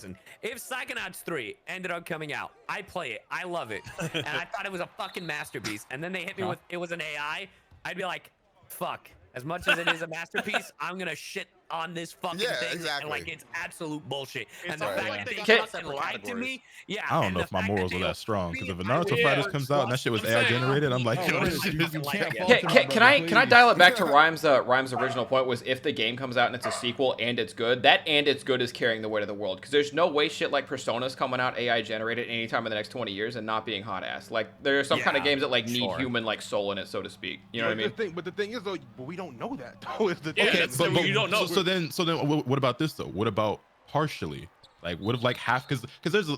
listen, if Psychonauts 3 ended up coming out, I play it, I love it, and I thought it was a fucking masterpiece, and then they hit me with it was an AI, I'd be like, fuck. As much as it is a masterpiece, I'm gonna shit on this fucking thing. Exactly. And like it's absolute bullshit. It's and the fact that they fucking lied to me, I don't know if my morals are that strong because if a Naruto Fighters comes out and that shit was AI generated, I'm like, yo, this shit is Can I dial it back to Rhyme's original point was if the game comes out and it's a sequel and it's good, that and it's good is carrying the weight of the world because there's no way shit like Persona's coming out AI generated anytime in the next 20 years and not being hot ass. Like there are some kind of games that like need human like soul in it, so to speak. You know what I mean? But the thing is though, we don't know that though. Is the thing. okay, but you don't know. So then what about this though? What about partially? Like what if like half? Because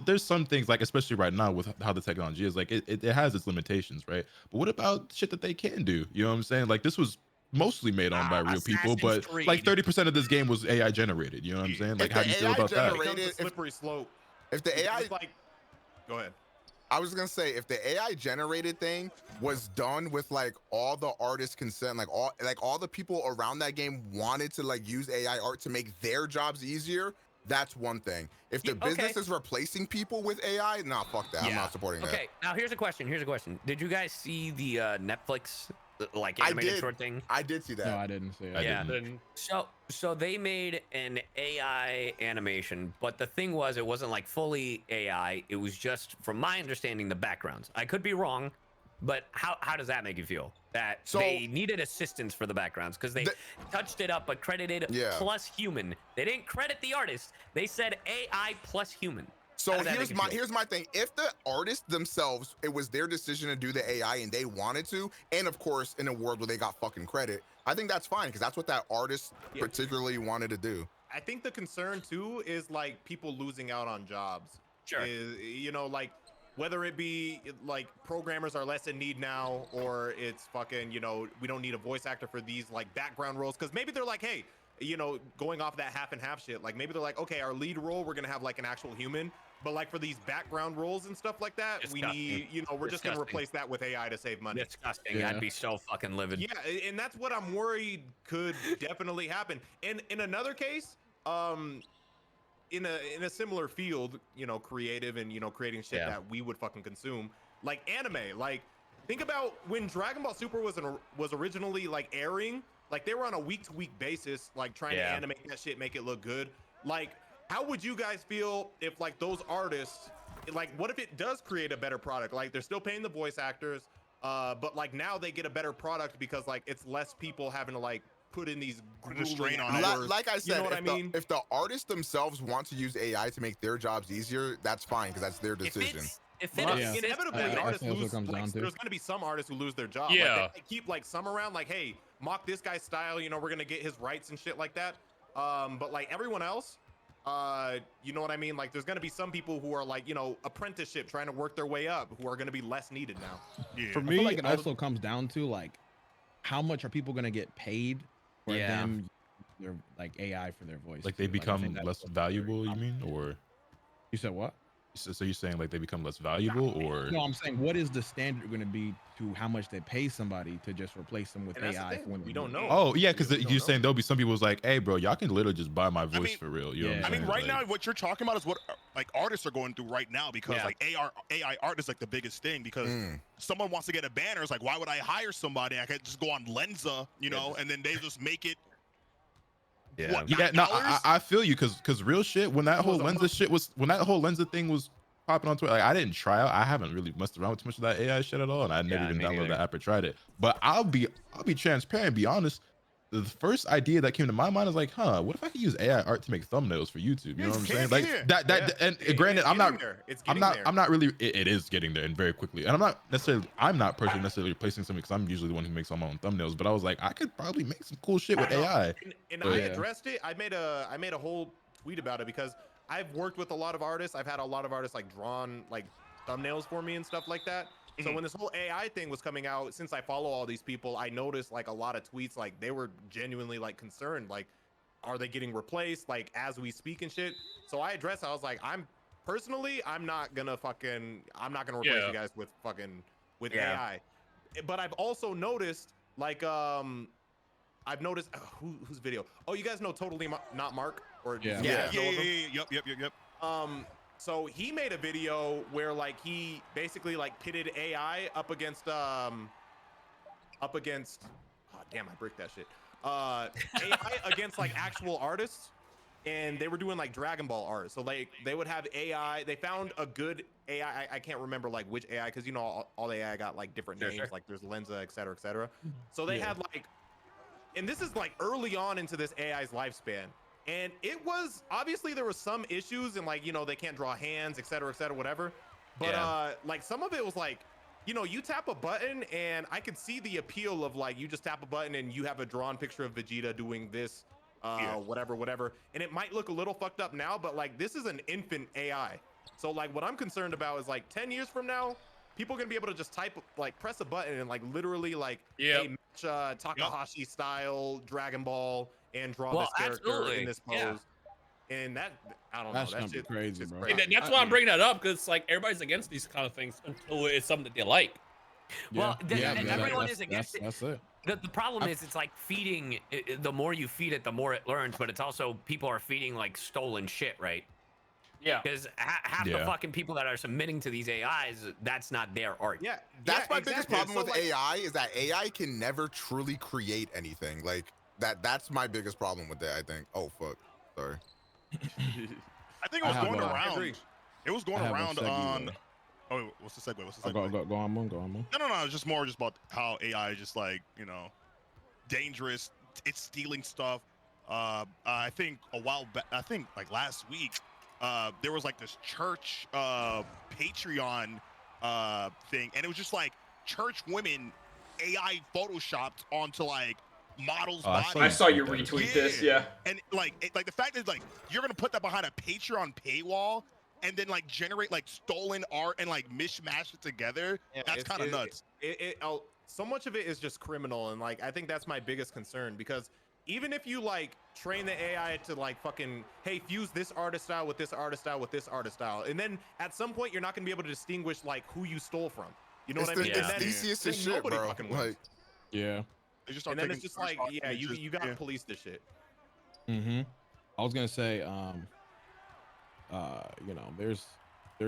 there's some things like especially right now with how the technology is like it has its limitations, right? But what about shit that they can do? You know what I'm saying? Like this was mostly made on by real people, but like 30% of this game was AI generated. You know what I'm saying? Like how do you feel about that? It becomes a slippery slope. If the AI, like, go ahead. I was gonna say if the AI generated thing was done with like all the artists' consent, like all the people around that game wanted to like use AI art to make their jobs easier, that's one thing. If the business is replacing people with AI, nah, fuck that. I'm not supporting that. Okay, now here's a question. Did you guys see the Netflix like animated short thing? I did see that. No, I didn't see it. Yeah. So they made an AI animation, but the thing was it wasn't like fully AI. It was just, from my understanding, the backgrounds. I could be wrong, but how does that make you feel? That they needed assistance for the backgrounds because they touched it up but credited plus human. They didn't credit the artist. They said AI plus human. So here's my thing. If the artists themselves, it was their decision to do the AI and they wanted to, and of course in a world where they got fucking credit, I think that's fine because that's what that artist particularly wanted to do. I think the concern too is like people losing out on jobs. Sure. You know, like whether it be like programmers are less in need now, or it's fucking, you know, we don't need a voice actor for these like background roles because maybe they're like, hey, you know, going off that half and half shit, like maybe they're like, okay, our lead role we're gonna have like an actual human, but like for these background roles and stuff like that, we need, you know, we're just gonna replace that with AI to save money. Disgusting. I'd be so fucking livid. Yeah, and that's what I'm worried could definitely happen. And in another case, in a similar field, you know, creative and, you know, creating shit that we would fucking consume, like anime. Like think about when Dragon Ball Super was originally like airing, like they were on a week-to-week basis, like trying to animate that shit, make it look good. Like, how would you guys feel if like those artists, like what if it does create a better product? Like they're still paying the voice actors, but like now they get a better product because like it's less people having to like put in these strain on hours. Like I said, you know what I mean? If the artists themselves want to use AI to make their jobs easier, that's fine because that's their decision. Inevitably, artists lose. Like, there's going to be some artists who lose their job. Yeah. Like, they keep like some around. Like, hey, mock this guy's style. You know, we're gonna get his rights and shit like that. But like everyone else, you know what I mean? Like, there's gonna be some people who are like, you know, apprenticeship, trying to work their way up, who are gonna be less needed now. Yeah. For me, like, it also comes down to like, how much are people gonna get paid for them? Their like AI for their voice. Like they become less valuable, you mean? Or you said what? So you're saying like they become less valuable, or no? I'm saying what is the standard going to be to how much they pay somebody to just replace them with AI? When we don't know. Oh yeah, because you're saying there'll be some people who's like, hey bro, y'all can literally just buy my voice for real. You know what I'm saying? Right now what you're talking about is what like artists are going through right now because like AI art is like the biggest thing because someone wants to get a banner. It's like, why would I hire somebody? I could just go on Lensa, you know, and then they just make it. I feel you because real shit when that whole Lensa thing was popping on Twitter, like I didn't try out. I haven't really messed around with too much of that AI shit at all, and I never even downloaded the app or tried it. But I'll be transparent, be honest. The first idea that came to my mind is like, what if I could use AI art to make thumbnails for YouTube? You know what I'm saying? Like and granted, I'm not really. It is getting there and very quickly. And I'm not personally necessarily replacing something because I'm usually the one who makes all my own thumbnails. But I was like, I could probably make some cool shit with AI. And I addressed it. I made a whole tweet about it because I've worked with a lot of artists. I've had a lot of artists like drawn like thumbnails for me and stuff like that. So when this whole AI thing was coming out, since I follow all these people, I noticed like a lot of tweets, like they were genuinely like concerned, like, are they getting replaced like as we speak and shit? So I addressed, I was like, I'm not gonna replace you guys with AI. But I've also noticed like, whose video? Oh, you guys know Totally Not Mark? Or Yep. So he made a video where like he basically like pitted AI up against oh damn, I bricked that shit. AI against like actual artists, and they were doing like Dragon Ball art. So like they would have AI. They found a good AI. I can't remember like which AI, because you know all AI got like different names. Like there's Lenza, et cetera, et cetera. So they had like, and this is like early on into this AI's lifespan. And it was obviously there was some issues, and like, you know, they can't draw hands, et cetera, whatever. But like some of it was like, you know, you tap a button and I could see the appeal of like, you just tap a button and you have a drawn picture of Vegeta doing this, whatever. And it might look a little fucked up now, but like this is an infant AI. So like what I'm concerned about is like 10 years from now, people are gonna be able to just type, like press a button and like literally like, hey, match Takahashi style Dragon Ball and draw this character in this pose. And that, I don't know, that shit's crazy, bro. That's why I'm bringing that up, because like everybody's against these kind of things until it's something that they like. Well, everyone is against it. That's it. The problem is, it's like feeding. The more you feed it, the more it learns. But it's also, people are feeding like stolen shit, right? Yeah. Because half the fucking people that are submitting to these AIs, that's not their art. Yeah. That's my biggest problem with AI, is that AI can never truly create anything. Like that's my biggest problem with that, I think. Oh fuck. Sorry. I think it was going around. It was going around on. Oh, what's the segue? What's the segue? Go on, Moon. Go on, Moon. No. It's just more just about how AI is just like, you know, dangerous. It's stealing stuff. I think a while back, I think like last week, there was like this church Patreon thing, and it was just like church women AI photoshopped onto like models' bodies. I saw you retweet this, And like the fact is like you're gonna put that behind a Patreon paywall and then like generate like stolen art and like mishmash it together. That's kind of nuts. So much of it is just criminal, and like I think that's my biggest concern, because even if you like train the AI to like fucking, hey, fuse this artist style with this artist style with this artist style, and then at some point you're not gonna be able to distinguish like who you stole from. You know what I mean? It's the easiest shit, bro. Like, yeah. And then it's just like, yeah, you gotta police this shit. I was gonna say, you know, there's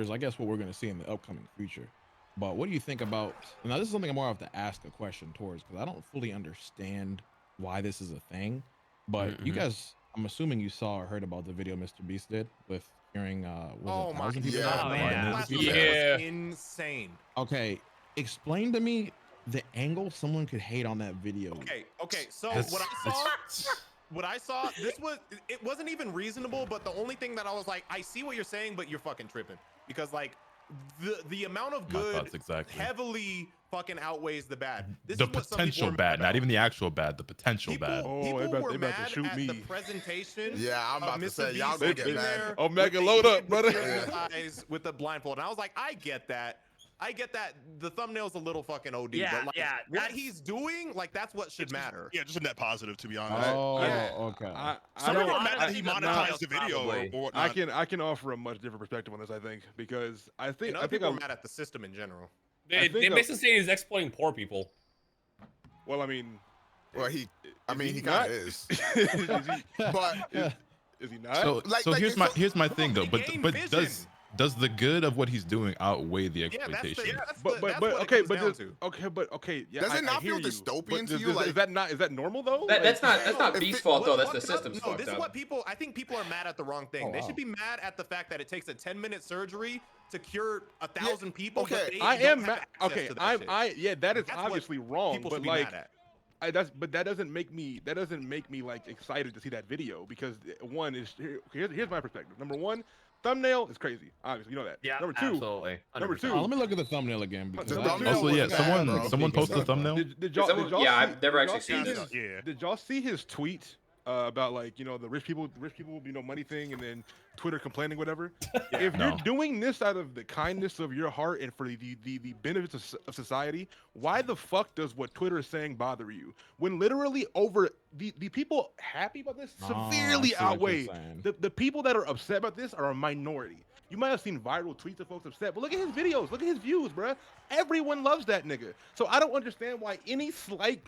I guess what we're gonna see in the upcoming future. But what do you think about? Now, this is something I more have to ask a question towards, because I don't fully understand why this is a thing. But you guys, I'm assuming you saw or heard about the video MrBeast did with hearing insane. Okay, explain to me the angle someone could hate on that video. Okay. So what I saw, it wasn't even reasonable, but the only thing that I was like, I see what you're saying, but you're fucking tripping, because like the amount of good heavily fucking outweighs the bad. The potential bad, not even the actual bad, the potential bad. People were mad at the presentation. Yeah, I'm about to say, y'all gonna get mad. Omega, load up, brother. With the blindfold, and I was like, I get that. The thumbnail's a little fucking OD, but like what he's doing, like that's what should matter. Yeah, just a net positive, to be honest. Okay. I don't know that he monetized the video or whatnot. I can offer a much different perspective on this, I think, because I think people are mad at the system in general. They basically say he's exploiting poor people. Well, I mean, he kind of is. But is he not? So here's my thing though. But does the good of what he's doing outweigh the exploitation? Okay. Yeah, does it not feel dystopian to you? Is that normal though? That's not Beast's fault though. That's the system's fault. No, this is what I think people are mad at the wrong thing. They should be mad at the fact that it takes a 10-minute surgery to cure 1,000 people. Okay, I am mad. Okay, that is obviously wrong. But like, but that doesn't make me like excited to see that video, because one is here's my perspective. Number one, thumbnail is crazy. Obviously, you know that. Yeah. Number two. Absolutely. Let me look at the thumbnail again. Someone posted the thumbnail. Did y'all I've never actually seen this. Did y'all see his tweet about like, you know, the rich people, you know, money thing, and then Twitter complaining, whatever? If you're doing this out of the kindness of your heart and for the benefits of society, why the fuck does what Twitter is saying bother you? When literally over the people happy about this severely outweigh the people that are upset about this are a minority. You might have seen viral tweets of folks upset, but look at his videos, look at his views, bruh. Everyone loves that nigga. So I don't understand why any slight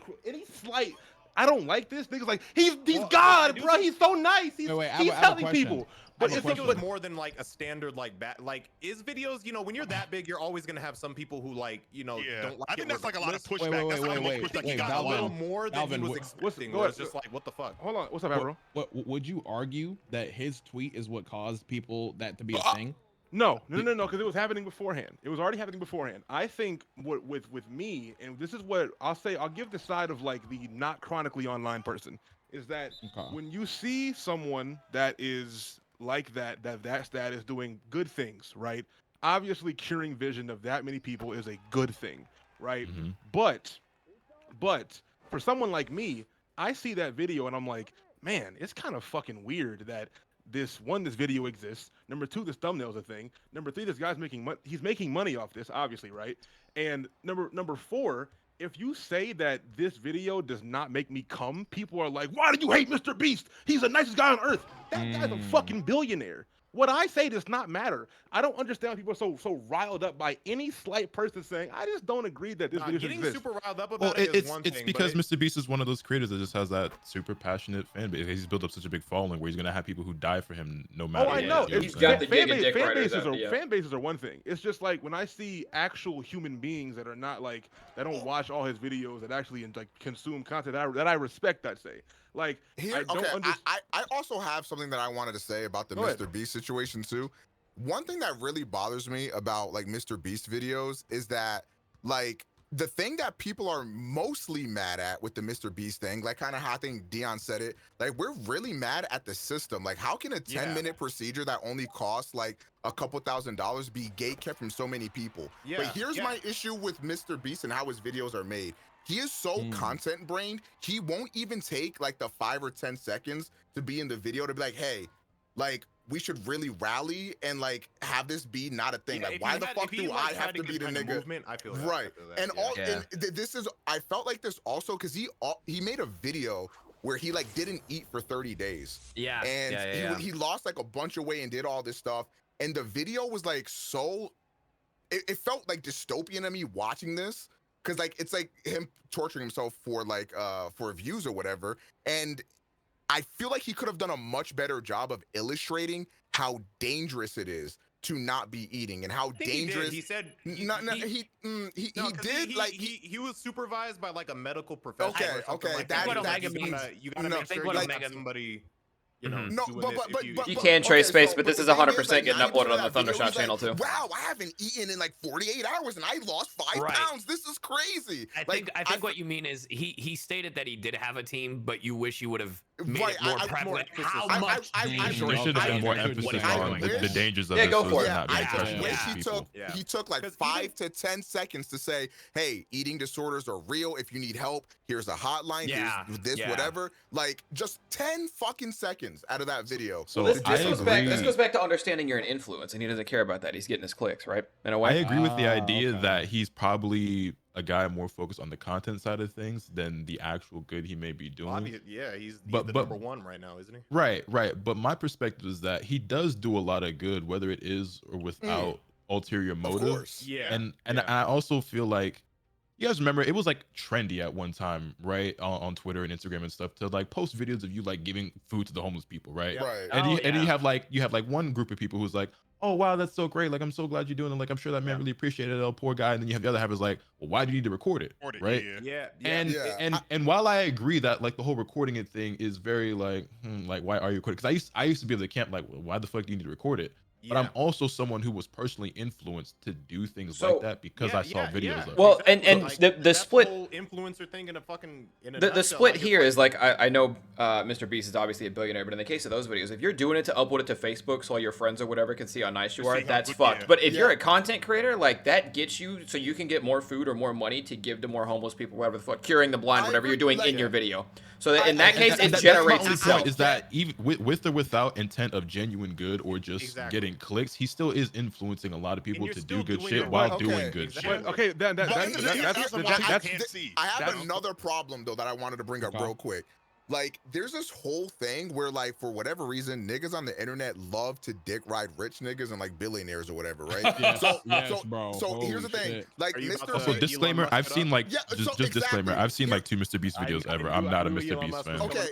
I don't like this. Niggas like he's God, bro. He's so nice. He's helping people. I just think it was more than like a standard like like is videos, you know, when you're that big, you're always gonna have some people who like, you know, don't like I think it that's like a lot of pushback. Wait, That's wait, not the wait, most pushback he he got got. a little more than he was expecting. Where it's just like, what the fuck? Hold on, what's up, bro? What would you argue that his tweet is what caused people that to be a thing? No, because it was happening beforehand. It was already happening beforehand. I think what with me, and this is what I'll say, I'll give the side of like the not chronically online person, is that when you see someone that is like that is doing good things, right? Obviously, curing vision of that many people is a good thing, right? But for someone like me, I see that video and I'm like, man, it's kind of fucking weird that this video exists. Number two, this thumbnail's a thing. Number three, this guy's making money. He's making money off this, obviously, right? And number four, if you say that this video does not make me come, people are like, why do you hate MrBeast? He's the nicest guy on earth. That guy's a fucking billionaire. What I say does not matter. I don't understand why people are so riled up by any slight person saying, I just don't agree that this video should exist. Getting super riled up about it is one thing. It's because MrBeast is one of those creators that just has that super passionate fan base. He's built up such a big following where he's gonna have people who die for him no matter. Oh, I know. He's got the fan bases are one thing. It's just like when I see actual human beings that are not like that don't watch all his videos, that actually like consume content that I respect. I'd say. Like, here, I also have something that I wanted to say about the MrBeast situation too. One thing that really bothers me about like MrBeast videos is that like the thing that people are mostly mad at with the MrBeast thing, like kind of how I think Dion said it, like we're really mad at the system. Like how can a 10-minute procedure that only costs like a couple $1,000s be gatekept from so many people? But here's my issue with MrBeast and how his videos are made. He is so content brained, he won't even take like the 5 or 10 seconds to be in the video to be like, hey, like we should really rally and like have this be not a thing. Like why the fuck do I have to be the nigga? Movement, I feel right. And this is, I felt like this also because he made a video where he like didn't eat for 30 days. He lost like a bunch of weight and did all this stuff. And the video was like so, it felt like dystopian to me watching this. Cause like it's like him torturing himself for like for views or whatever, and I feel like he could have done a much better job of illustrating how dangerous it is to not be eating and how dangerous. He said he did. He was supervised by like a medical professional. Okay. Like that you gotta make sure you have somebody. You know, you can trade space, but this is 100% getting uploaded on the Thundershot channel too. Wow, I haven't eaten in like 48 hours and I lost 5 pounds. This is crazy. I think what you mean is he stated that he did have a team, but you wish you would have made it more prevalent. How much? They should have done more emphasis on the dangers of this. Go for it. I wish he took like 5 to 10 seconds to say, hey, eating disorders are real. If you need help, here's a hotline. Here's this, whatever. Like just 10 fucking seconds out of that video. So this goes back to understanding you're an influence, and he doesn't care about that. He's getting his clicks, right? In a way. I agree with the idea that he's probably a guy more focused on the content side of things than the actual good he may be doing. He's the number one right now, isn't he? Right. But my perspective is that he does do a lot of good, whether it is or without ulterior motive. Of course. And I also feel like, you guys remember it was like trendy at one time, right, on Twitter and Instagram and stuff, to like post videos of you like giving food to the homeless people, right? And you have like one group of people who's like, oh wow, that's so great, like I'm so glad you're doing it, like I'm sure that man really appreciated it, oh poor guy. And then you have the other half is like, well, why do you need to record it, right? And while I agree that like the whole recording it thing is very like like why are you recording? Because I used to be able to camp like, well, why the fuck do you need to record it? But I'm also someone who was personally influenced to do things like that because I saw videos of it. Well, and the split whole influencer thing in a fucking the split here is like I know MrBeast is obviously a billionaire, but in the case of those videos, if you're doing it to upload it to Facebook so all your friends or whatever can see how nice you are, that's fucked. But if you're a content creator, like that gets you so you can get more food or more money to give to more homeless people, whatever the fuck, curing the blind, whatever you're doing in your video. So that in that case, it generates itself. Is that even with or without intent of genuine good or just getting clicks, he still is influencing a lot of people to do good shit while doing good shit. Okay, that's I have another problem though that I wanted to bring up real quick. Like, there's this whole thing where, like, for whatever reason, niggas on the internet love to dick ride rich niggas and like billionaires or whatever, right? So here's the thing, like, So disclaimer, I've seen like just disclaimer, I've seen like 2 MrBeast videos ever. I'm not a MrBeast fan. Okay,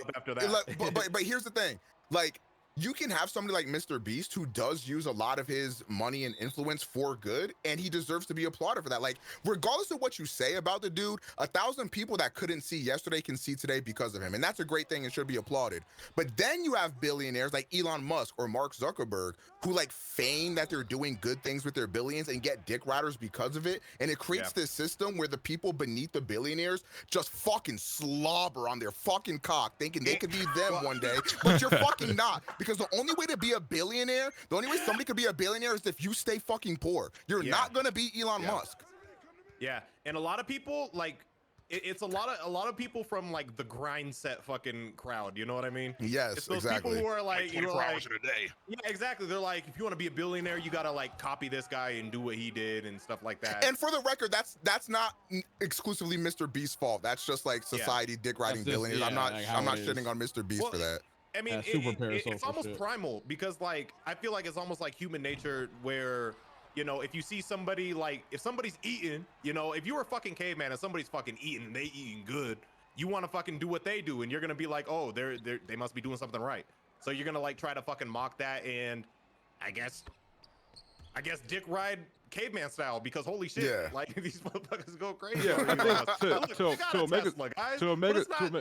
but here's the thing, like, you can have somebody like MrBeast who does use a lot of his money and influence for good, and he deserves to be applauded for that. Like, regardless of what you say about the dude, 1,000 people that couldn't see yesterday can see today because of him, and that's a great thing and should be applauded. But then you have billionaires like Elon Musk or Mark Zuckerberg who like feign that they're doing good things with their billions and get dick riders because of it, and it creates this system where the people beneath the billionaires just fucking slobber on their fucking cock thinking they could be them one day, but you're fucking not, because the only way to be a billionaire, the only way somebody could be a billionaire is if you stay fucking poor. You're not gonna be Elon Musk. Yeah, and a lot of people like it's a lot of people from like the grind set fucking crowd. You know what I mean? Yes, it's those exactly. people who are like 24 hours in a day. Yeah, exactly. They're like, if you want to be a billionaire, you gotta like copy this guy and do what he did and stuff like that. And for the record, that's not exclusively MrBeast's fault. That's just like society dick riding billionaires. I'm not shitting on MrBeast for that. I mean, it's almost primal, because like I feel like it's almost like human nature where, you know, if you see somebody, like if somebody's eating, you know, if you were a fucking caveman and somebody's fucking eating and they eating good, you want to fucking do what they do, and you're gonna be like, oh, they must be doing something right. So you're gonna like try to fucking mock that, and I guess dick ride caveman style, because holy shit, like these motherfuckers go crazy. Yeah, I think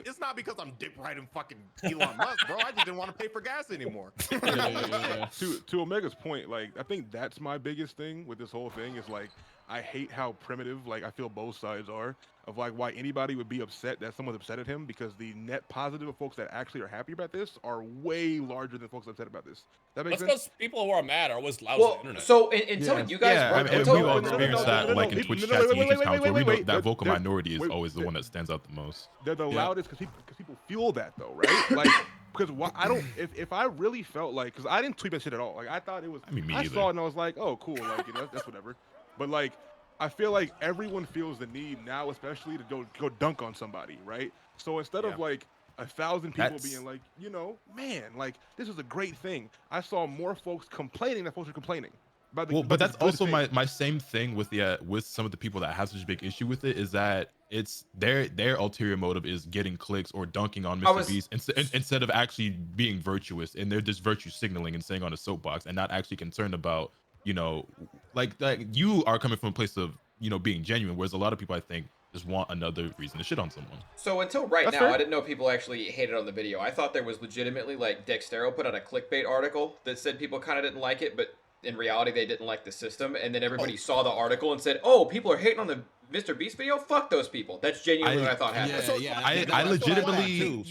it's not because I'm dick riding fucking Elon Musk, bro. I just didn't want to pay for gas anymore. To Omega's point, like I think that's my biggest thing with this whole thing is like I hate how primitive like I feel both sides are of like why anybody would be upset that someone's upset at him, because the net positive of folks that actually are happy about this are way larger than folks upset about this. That makes sense. Because people who are mad are always loud on the internet. So until you guys, we've all experienced that, like in Twitch chats and YouTube comments, where we know that vocal minority is always the one that stands out the most. They're the loudest because people feel that though, right? Like. Because I don't, if I really felt like, because I didn't tweet that shit at all. Like I thought it was, I saw it and I was like, oh cool, like you know, that's whatever. But like, I feel like everyone feels the need now, especially to go dunk on somebody, right? So instead of like 1,000 people being like, you know, man, like this is a great thing, I saw more folks complaining than folks were complaining. But that's also my same thing with with some of the people that have such a big issue with it, is that it's their ulterior motive is getting clicks or dunking on MrBeast instead of actually being virtuous, and they're just virtue signaling and saying on a soapbox and not actually concerned about, you know, like you are coming from a place of, you know, being genuine, whereas a lot of people I think just want another reason to shit on someone. So until right now, I didn't know people actually hated on the video. I thought there was legitimately like Dextero put out a clickbait article that said people kind of didn't like it, but in reality they didn't like the system, and then everybody saw the article and said, oh, people are hating on the MrBeast video, fuck those people. That's genuinely what I thought happened. I legitimately,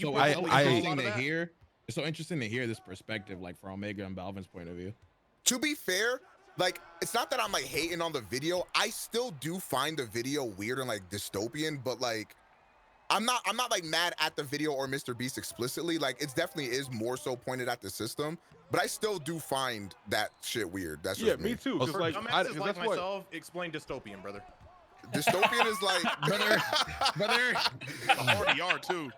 it's so interesting to hear this perspective, like from Omega and Balvin's point of view. To be fair, like it's not that I'm like hating on the video. I still do find the video weird and like dystopian, but like I'm not like mad at the video or MrBeast explicitly. Like it definitely is more so pointed at the system, but I still do find that shit weird. That's just me too. Because like, like myself, explain dystopian, brother. Dystopian is like brother. The hard ER too.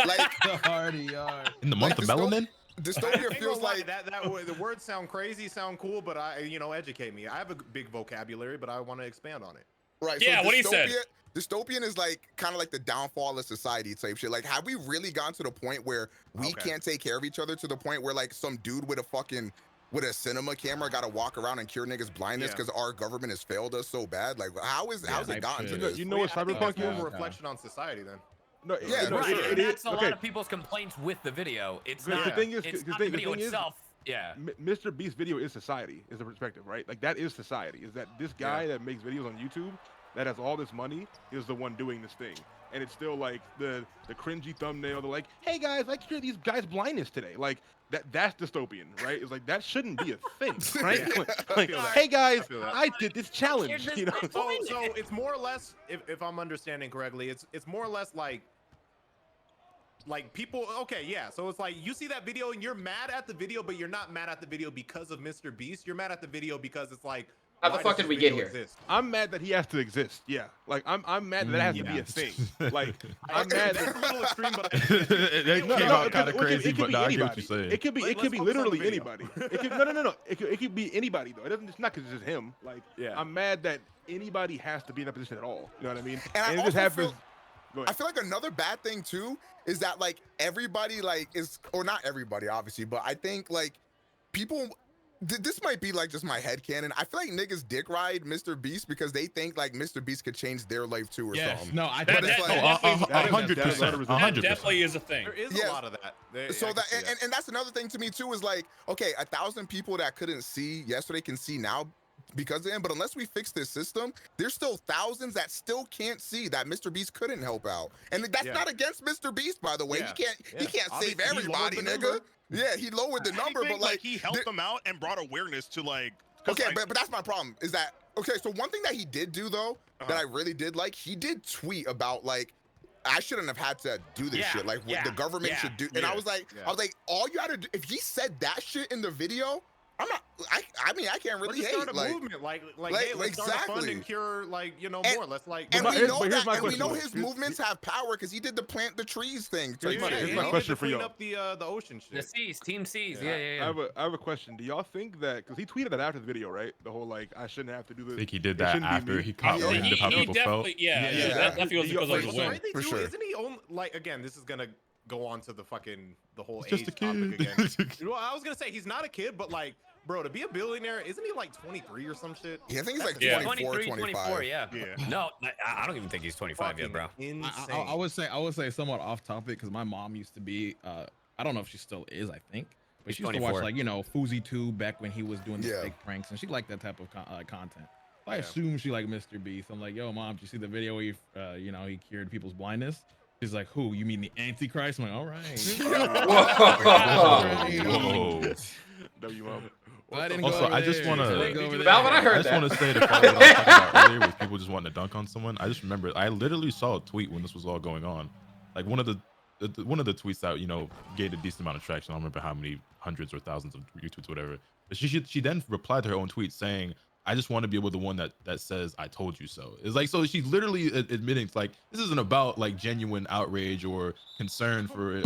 Like the hard ER. In the month of melanin. Dystopia feels like that the words sound crazy, sound cool, but educate me. I have a big vocabulary, but I want to expand on it. Right. Yeah, so what he said. Dystopian is like kind of like the downfall of society type shit. Like, have we really gotten to the point where we can't take care of each other, to the point where like some dude with a cinema camera got to walk around and cure niggas' blindness because our government has failed us so bad? Like, how's it gotten to this? You know what cyberpunk is? A reflection on society, then. No, that's a lot of people's complaints with the video. It's not. The thing is, the video itself. Yeah. MrBeast's video is society, is the perspective, right? Like that is society. Is that this guy that makes videos on YouTube that has all this money is the one doing this thing, and it's still like the cringy thumbnail. They're like, hey guys, I cure these guys' blindness today. Like that's dystopian, right? It's like that shouldn't be a thing, right? like hey guys, I did this challenge. You know. So it's more or less, if I'm understanding correctly, it's more or less like people, so it's like you see that video and you're mad at the video, but you're not mad at the video because of MrBeast. You're mad at the video because it's like, how the fuck did we get here? I'm mad that he has to exist. Yeah, like I'm mad that has to be a thing. Like I'm mad. That's a little extreme, but it came out kind of crazy. But I get what you're saying. It could be literally anybody. It could no. It could be anybody though. It doesn't. It's not because it's just him. Like I'm mad that anybody has to be in that position at all. You know what I mean? And it just happens. I feel like another bad thing too is that like everybody like is, or not everybody obviously, but I think like people, this might be like just my headcanon. I feel like niggas dick ride MrBeast because they think like MrBeast could change their life too or something. No, I But think it's that like, 100%. that definitely is a thing. There is a lot of that. so that and that's another thing to me too is like, okay, 1,000 people that couldn't see yesterday can see now because of him, but unless we fix this system, there's still thousands that still can't see that MrBeast couldn't help out, and that's not against MrBeast, by the way. He can't save everybody, nigga. Yeah, he lowered the number, but like he helped them out and brought awareness to like. Okay, but that's my problem. Is that okay? So one thing that he did do though, that I really did like, he did tweet about like, I shouldn't have had to do this shit. Like what the government should do. And I was like, all you had to do, if he said that shit in the video, I'm not. I mean, I can't really hate. Start a movement, hey, let's start a fund and cure, like, you know, more. Let's like. And we know that, and we know his movements have power because he did the plant the trees thing. Here's my question for y'all. Up the ocean shit. The seas, Team Seas. Yeah. I have a question. Do y'all think that, because he tweeted that after the video, right? The whole like, I shouldn't have to do this. I think he did that after he caught wind of how people felt. Yeah, that definitely was because of the win. For sure. Isn't he on, like, again, this is gonna go on to the whole He's age just a kid. topic again. Well, I was gonna say he's not a kid, but like, bro, to be a billionaire, isn't he like 23 or some shit? Yeah, I think he's like 24, 24, yeah. No, I don't even think he's 25 yet, bro. Insane. I would say somewhat off topic because my mom used to be, I don't know if she still is, I think, but she used to watch like, you know, Fousey 2 back when he was doing the fake pranks, and she liked that type of content. So I assume she liked MrBeast. I'm like, yo, mom, did you see the video where he, you know, he cured people's blindness? She's like, who? You mean the Antichrist? I'm like, all right. Whoa. Also, I just want to. Valvin, I heard I just that. want to say the part that I was talking about earlier with people just wanting to dunk on someone. I just remember I literally saw a tweet when this was all going on. Like one of the tweets that, you know, gained a decent amount of traction. I don't remember how many hundreds or thousands of retweets, whatever. But she then replied to her own tweet saying, I just want to be able to one that says I told you so. It's like, so she's literally admitting like this isn't about like genuine outrage or concern for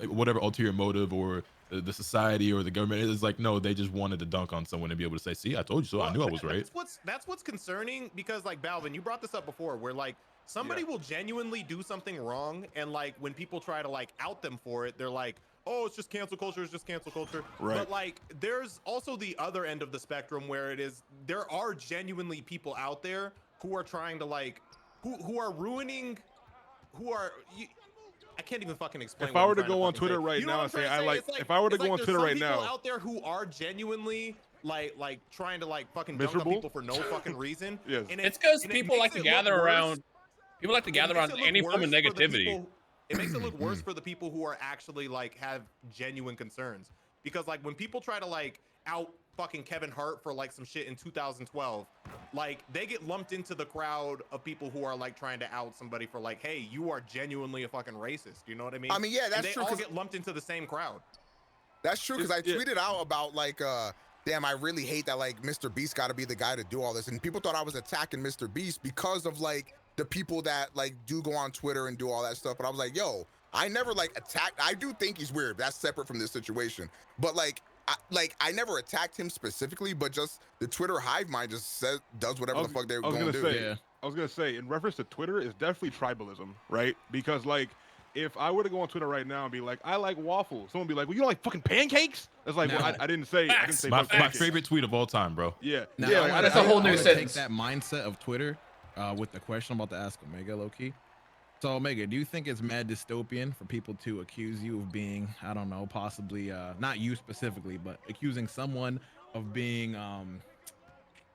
whatever ulterior motive or the society or the government. It's like, no, they just wanted to dunk on someone and be able to say, see, I told you so. I knew I was right. That's what's concerning, because like, Balvin, you brought this up before, where like somebody will genuinely do something wrong, and like when people try to like out them for it, they're like, oh, it's just cancel culture, it's just cancel culture. Right. But like, there's also the other end of the spectrum where it is, there are genuinely people out there who are trying to like, who are ruining, I can't even fucking explain. If I were to go on Twitter right now and say I like, if I were to go on Twitter right now, out there who are genuinely like trying to like fucking dunk on people for no fucking reason. Yes. And it's because people like to gather around. People like to gather around any form of negativity. It makes it look worse for the people who are actually like have genuine concerns, because like when people try to like out fucking Kevin Hart for like some shit in 2012, like they get lumped into the crowd of people who are like trying to out somebody for like, hey, you are genuinely a fucking racist. You know what I mean? I mean, yeah, that's and true. They all get lumped into the same crowd. That's true, because I tweeted out about like, damn, I really hate that like MrBeast got to be the guy to do all this, and people thought I was attacking MrBeast because of like the people that like do go on Twitter and do all that stuff. But I was like, yo, I never like attacked. I do think he's weird. That's separate from this situation. But like, I never attacked him specifically, but just the Twitter hive mind just does whatever the fuck they're going to do. I was gonna say, in reference to Twitter, it's definitely tribalism, right? Because like, if I were to go on Twitter right now and be like, I like waffles, someone would be like, well, you don't like fucking pancakes? It's like, well, I didn't say. My favorite tweet of all time, bro. Yeah. That's a whole new sentence. Take that mindset of Twitter with the question I'm about to ask Omega, low-key. So Omega, do you think it's mad dystopian for people to accuse you of being, I don't know, possibly not you specifically, but accusing someone of being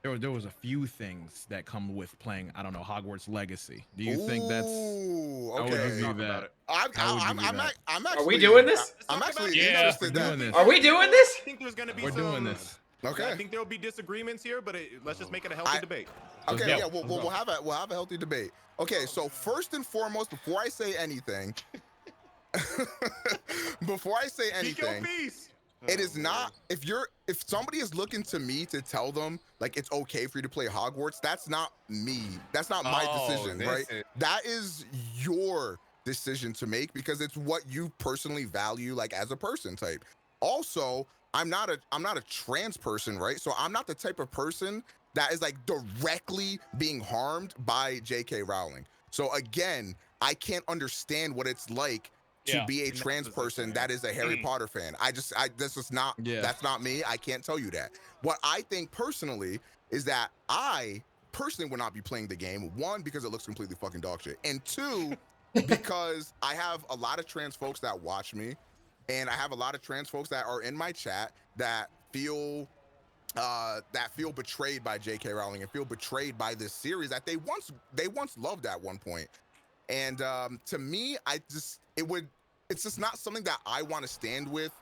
there was a few things that come with playing, I don't know, Hogwarts Legacy. Do you think that's okay? I'm actually. Are we doing this? I'm actually interested in this. Are we doing this? I think there's gonna be We're doing this. Okay. I think there will be disagreements here, but let's just make it a healthy debate. Okay, yeah, we'll have a healthy debate. Okay, so first and foremost, before I say anything, it is not, if somebody is looking to me to tell them like it's okay for you to play Hogwarts, that's not me. That's not my decision, right? That is your decision to make, because it's what you personally value like as a person type. Also, I'm not a trans person, right? So I'm not the type of person that is like directly being harmed by J.K. Rowling. So again, I can't understand what it's like to be a trans person that is a Harry Potter fan. This is not, that's not me. I can't tell you that. What I think personally is that I personally would not be playing the game. One, because it looks completely fucking dog shit. And two, because I have a lot of trans folks that watch me, and I have a lot of trans folks that are in my chat that feel betrayed by J.K. Rowling and feel betrayed by this series that they once loved at one point. And to me, it's just not something that I want to stand with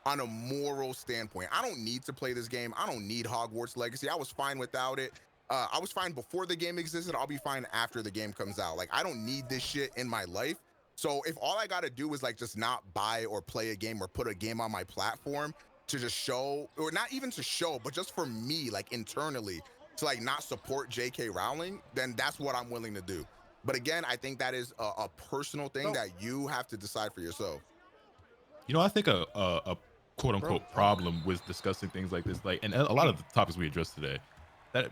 on a moral standpoint. I don't need to play this game. I don't need Hogwarts Legacy. I was fine without it. I was fine before the game existed. I'll be fine after the game comes out. Like, I don't need this shit in my life. So if all I got to do is like just not buy or play a game or put a game on my platform to just show, or not even to show, but just for me, like internally, to like not support J.K. Rowling, then that's what I'm willing to do. But again, I think that is a personal thing that you have to decide for yourself. You know, I think a quote unquote problem with discussing things like this, like, and a lot of the topics we addressed today, that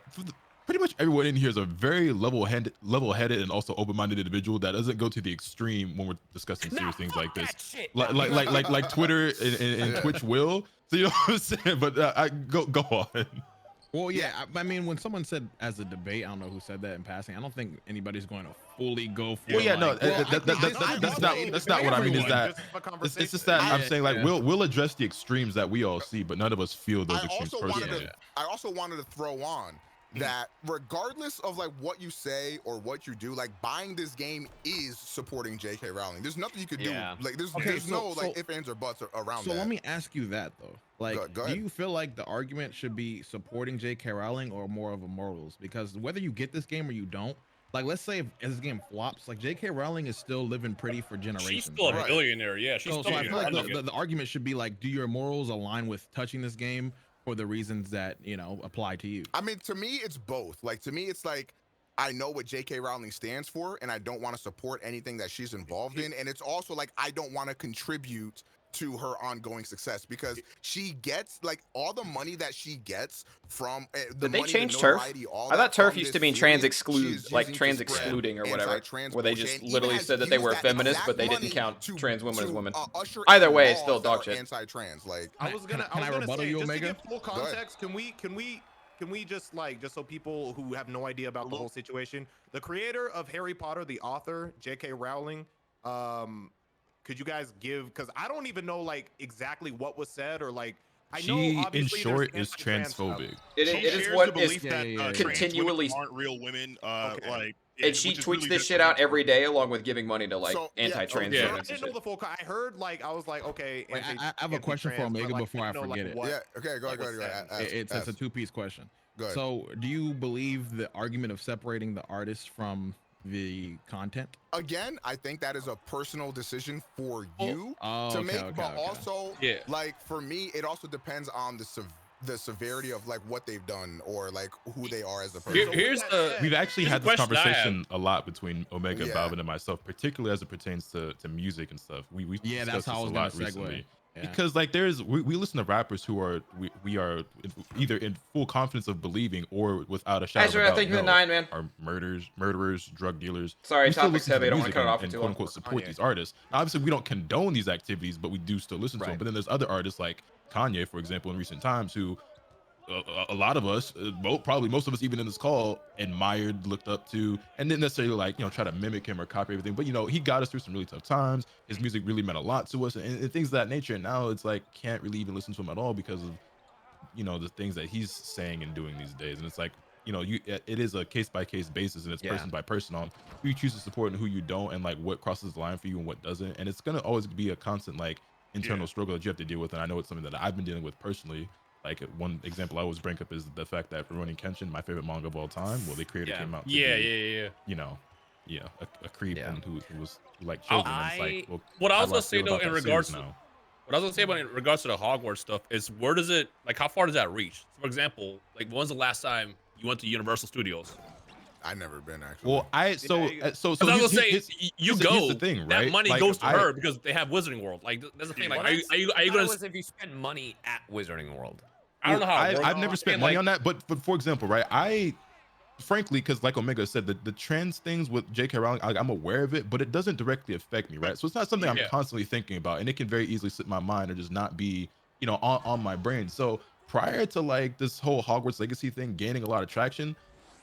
pretty much everyone in here is a very level-headed and also open-minded individual that doesn't go to the extreme when we're discussing serious things like this, like Twitter and Twitch will. So you know what I'm saying? But I go on. Well, yeah, I mean, when someone said as a debate, I don't know who said that in passing. I don't think anybody's going to fully go for. Well, yeah, no, that's not what I mean. Is that it's just that I'm saying like we'll address the extremes that we all see, but none of us feel those extremes personally. I also wanted to throw on that regardless of like what you say or what you do, like buying this game is supporting J.K. Rowling. There's nothing you could do. Like there's no like ifs, ands, or buts around that. So let me ask you that though. Like, do you feel like the argument should be supporting J.K. Rowling or more of a morals? Because whether you get this game or you don't, like let's say if this game flops, like J.K. Rowling is still living pretty for generations. She's still a billionaire, yeah. She's still I feel like the argument should be like, do your morals align with touching this game for the reasons that, you know, apply to you? I mean, to me, it's both. Like, to me, it's like, I know what J.K. Rowling stands for, and I don't want to support anything that she's involved in. And it's also like, I don't want to contribute to her ongoing success because she gets like all the money that she gets from Did they change TERF? I thought TERF used to mean trans exclude, like trans excluding or whatever, where they just literally said that they were feminists, but they didn't count trans women as women. Either way, it's still dog shit. Anti-trans, like I was gonna say, just to give full context, can we just like, just so people who have no idea about the whole situation, the creator of Harry Potter, the author, J.K. Rowling, could you guys give, because I don't even know like exactly what was said, or like I know in short is transphobic. It is what is continually aren't real women, like. And she tweets this shit out every day, along with giving money to like anti-trans. I didn't know the full. I heard like I was like, okay. Wait, I have a question for Omega before I forget it. Yeah. Okay. Go ahead. It's a two-piece question. So, do you believe the argument of separating the artist from the content? Again, I think that is a personal decision for you to make, but also, like for me, it also depends on the severity of like what they've done or like who they are as a person. We've actually had this conversation a lot between Omega, Balvin, and myself, particularly as it pertains to music and stuff. We discussed that's how I was a lot recently. Because like we listen to rappers who are we are either in full confidence of believing or without a shadow of a doubt, thank you for the 9, man. Are murderers, drug dealers. Sorry, topic's heavy. I don't want to cut it off and too quote unquote support these artists. Now, obviously, we don't condone these activities, but we do still listen to them. But then there's other artists like Kanye, for example, in recent times, who a lot of us, probably most of us, even in this call, admired, looked up to, and didn't necessarily like try to mimic him or copy everything. But he got us through some really tough times. His music really meant a lot to us, and things of that nature. And now it's like can't really even listen to him at all because of the things that he's saying and doing these days. And it's like it is a case by case basis, and it's person by person on who you choose to support and who you don't, and like what crosses the line for you and what doesn't. And it's gonna always be a constant like internal struggle that you have to deal with. And I know it's something that I've been dealing with personally. Like one example I always bring up is the fact that Rurouni Kenshin, my favorite manga of all time, the creator came out to be, a creep and who was like children. What I also say though in regards to in regards to the Hogwarts stuff is where does it, like, how far does that reach? So for example, like when's the last time you went to Universal Studios? I've never been actually. Well, here's the thing, right? That money goes to her because they have Wizarding World. Like that's the thing. Like, are you gonna? If you spend money at Wizarding World, I don't know how. I've never spent money on that, but for example, right? I frankly, because like Omega said, the trans things with J.K. Rowling, I'm aware of it, but it doesn't directly affect me, right? So it's not something I'm constantly thinking about, and it can very easily slip my mind or just not be, you know, on my brain. So prior to like this whole Hogwarts Legacy thing gaining a lot of traction,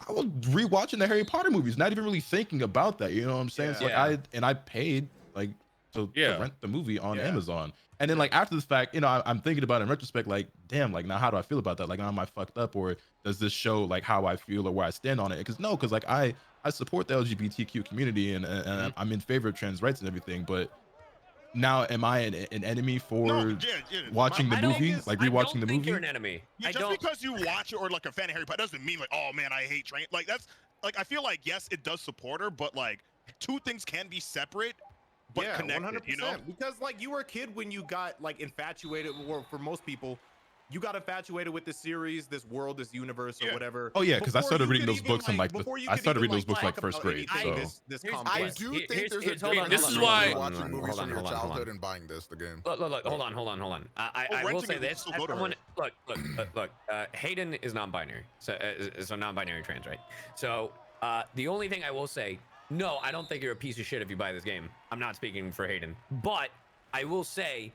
I was rewatching the Harry Potter movies, not even really thinking about that. You know what I'm saying? So like I paid like to rent the movie on Amazon. And then like after the fact, you know, I'm thinking about it in retrospect, like, damn, like now how do I feel about that? Like, am I fucked up, or does this show like how I feel or where I stand on it? Because like I support the LGBTQ community and I'm in favor of trans rights and everything, but now am I an enemy for watching the movie, like rewatching the movie? You're an enemy. Just because you watch it or like a fan of Harry Potter doesn't mean like, oh man, I hate trans. Like that's like I feel like yes, it does support her, but like two things can be separate. But connected, 100%. You know, because like you were a kid when you got like infatuated, or for most people, you got infatuated with this series, this world, this universe, or whatever. Oh yeah, because I started reading those books in like I started reading those books like first grade. So I do think there's a difference. This is why watching movies from your childhood and buying the game. Look, hold on. I will say this. Look. Hayden is non-binary, so non-binary trans, right? So the only thing I will say. No, I don't think you're a piece of shit if you buy this game. I'm not speaking for Hayden. But I will say,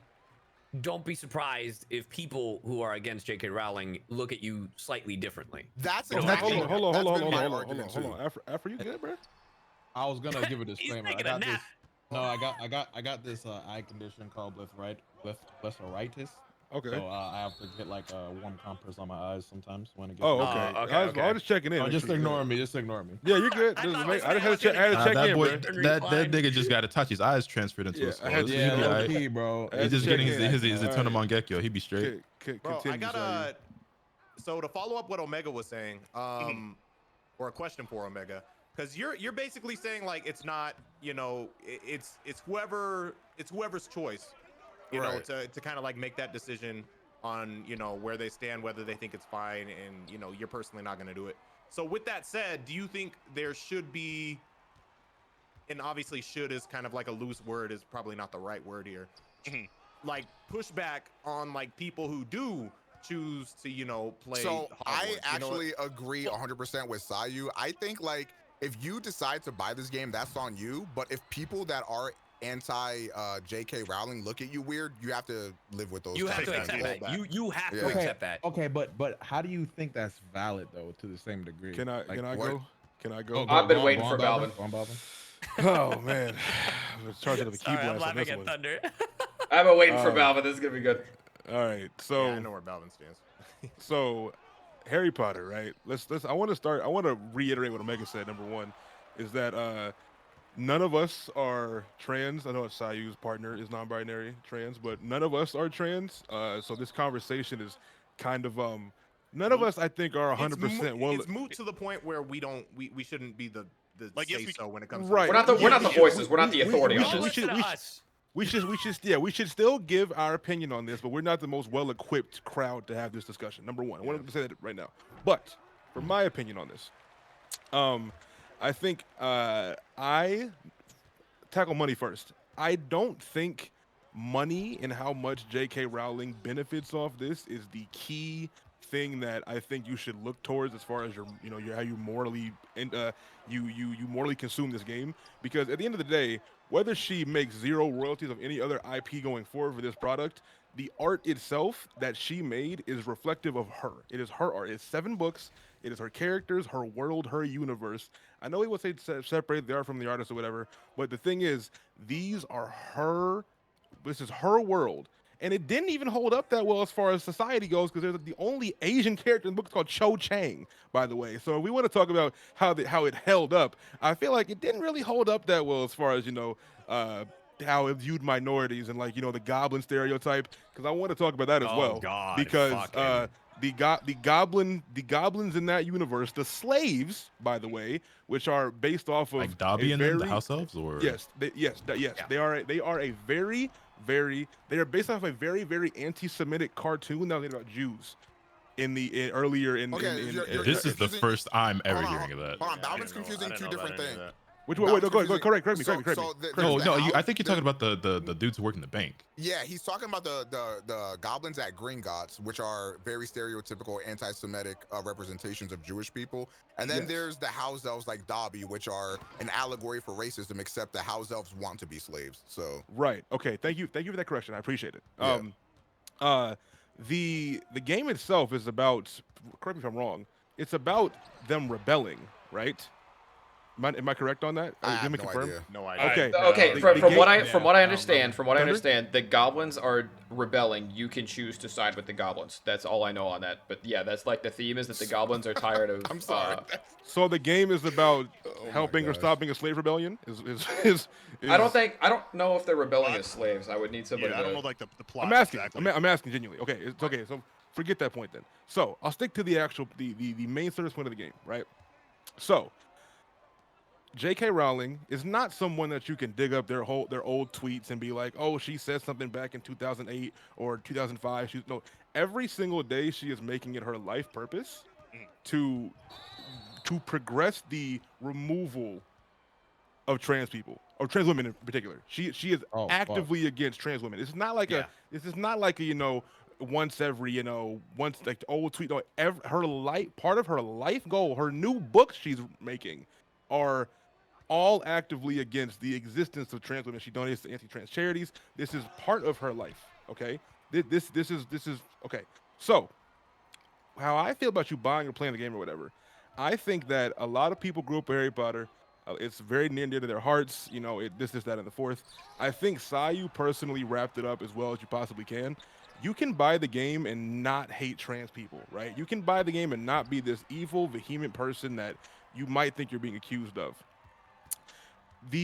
don't be surprised if people who are against J.K. Rowling look at you slightly differently. That's exactly. Hold on. After you good, bro? I was gonna give a disclaimer. I got this. No, I got this eye condition called blepharitis. Okay. So I have to get like a warm compress on my eyes sometimes when it gets. Oh, okay. I was just checking in. Oh, just ignore me. Just ignore me. Yeah, you're good. I just had to check that in, boy, bro. that nigga just got to touch his eyes transferred into a skull. Bro. He's just getting his Eternal Mangekyo. He be straight. Bro, I got so to follow up what Omega was saying, or a question for Omega, because you're basically saying like it's not, you know, it's whoever's choice. You know, to kind of like make that decision on, you know, where they stand, whether they think it's fine, and, you know, you're personally not going to do it. So with that said, do you think there should be, and obviously should is kind of like a loose word, is probably not the right word here, like pushback on like people who do choose to, you know, play So Hogwarts, I actually agree 100% with Sayu. I think like if you decide to buy this game, that's on you. But if people that are anti J.K. Rowling look at you weird, you have to live with those. You have to accept that. You have to accept that. Okay, but how do you think that's valid though, to the same degree? Can I go? Can I go? I've been waiting for Balvin. Oh man, I'm charging of the key blast. I'm laughing at Thunder. I've been waiting for Balvin. This is gonna be good. All right, so I know where Balvin stands. So Harry Potter, right? Let's. I want to reiterate what Omega said. Number one is that none of us are trans. I know Sayu's partner is non-binary trans, but none of us are trans. So this conversation is kind of none of us, I think, are 100%. Well, it's moot to the point where we shouldn't be the like, say so when it comes. Right. To we're not the voices. We're not the authority on this. We should still give our opinion on this, but we're not the most well-equipped crowd to have this discussion. Number one, I wanted to say that right now. But for my opinion on this, I think I tackle money first. I don't think money and how much J.K. Rowling benefits off this is the key thing that I think you should look towards as far as your how you morally you morally consume this game. Because at the end of the day, whether she makes zero royalties of any other IP going forward for this product, the art itself that she made is reflective of her. It is her art. It's 7 books. It is her characters, her world, her universe. I know he would say separate the art from the artist or whatever, but the thing is, these are her. This is her world. And it didn't even hold up that well as far as society goes, because there's the only Asian character in the book is called Cho Chang, by the way. So if we want to talk about how it held up, I feel like it didn't really hold up that well as far as, how it viewed minorities and the goblin stereotype, because I want to talk about that as well. God, because the goblins in that universe, the slaves, by the way, which are based off of like Dobby and the house elves, or they are based off a very, very anti-Semitic cartoon that was about Jews this is the first I'm ever hearing of that. Hold on, Balvin's confusing two different things. Which wait, no, go ahead. Correct me. I think you're talking about the dudes who work in the bank. Yeah, he's talking about the goblins at Gringotts, which are very stereotypical anti-Semitic representations of Jewish people. And then there's the house elves like Dobby, which are an allegory for racism, except the house elves want to be slaves. So right, okay, thank you for that correction. I appreciate it. The game itself is about, correct me if I'm wrong, it's about them rebelling, right? Am I correct on that? I have no idea. No idea. Okay. Okay. From what I understand, the goblins are rebelling. You can choose to side with the goblins. That's all I know on that. But yeah, that's like the theme is that the goblins are tired of. I'm sorry. So the game is about helping or stopping a slave rebellion. I don't know if they're rebelling as slaves. I would need somebody. I don't know like the plot. I'm asking. Exactly. I'm asking genuinely. Okay. It's okay. So forget that point then. So I'll stick to the actual the main service point of the game, right? So. J.K. Rowling is not someone that you can dig up their old tweets and be like, oh, she said something back in 2008 or 2005. Every single day she is making it her life purpose to progress the removal of trans people or trans women in particular. She is actively against trans women. It's not like this is not like a once every once like the old tweet. No, her life, part of her life goal, her new books she's making are all actively against the existence of trans women. She donates to anti-trans charities. This is part of her life. Okay, this is okay. So, how I feel about you buying or playing the game or whatever, I think that a lot of people grew up with Harry Potter. It's very near and dear to their hearts. This, that, and the fourth. I think Sayu personally wrapped it up as well as you possibly can. You can buy the game and not hate trans people, right? You can buy the game and not be this evil, vehement person that you might think you're being accused of.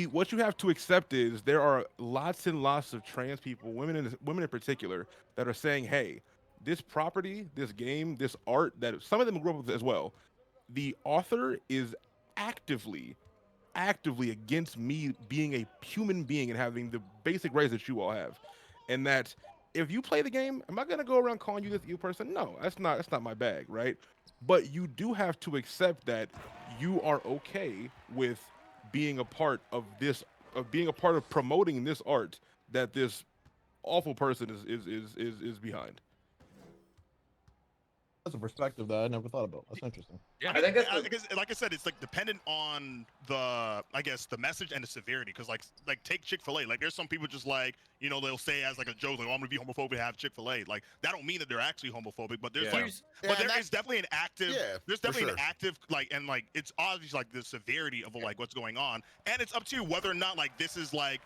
What you have to accept is there are lots and lots of trans people, women in particular, that are saying, hey, this property, this game, this art that some of them grew up with as well, the author is actively against me being a human being and having the basic rights that you all have. And that if you play the game, am I going to go around calling you this evil person? No, that's not my bag, right? But you do have to accept that you are okay with being a part of this, of being a part of promoting this art that this awful person is behind. That's a perspective that I never thought about. That's interesting. Yeah, I think that's like I said, it's like dependent on the message and the severity. Because like take Chick-fil-A. Like there's some people just like they'll say as like a joke like, oh, I'm gonna be homophobic and have Chick-fil-A. Like that don't mean that they're actually homophobic, but there's there is definitely an active. There's definitely an active it's obvious like the severity of like what's going on, and it's up to you whether or not like this is like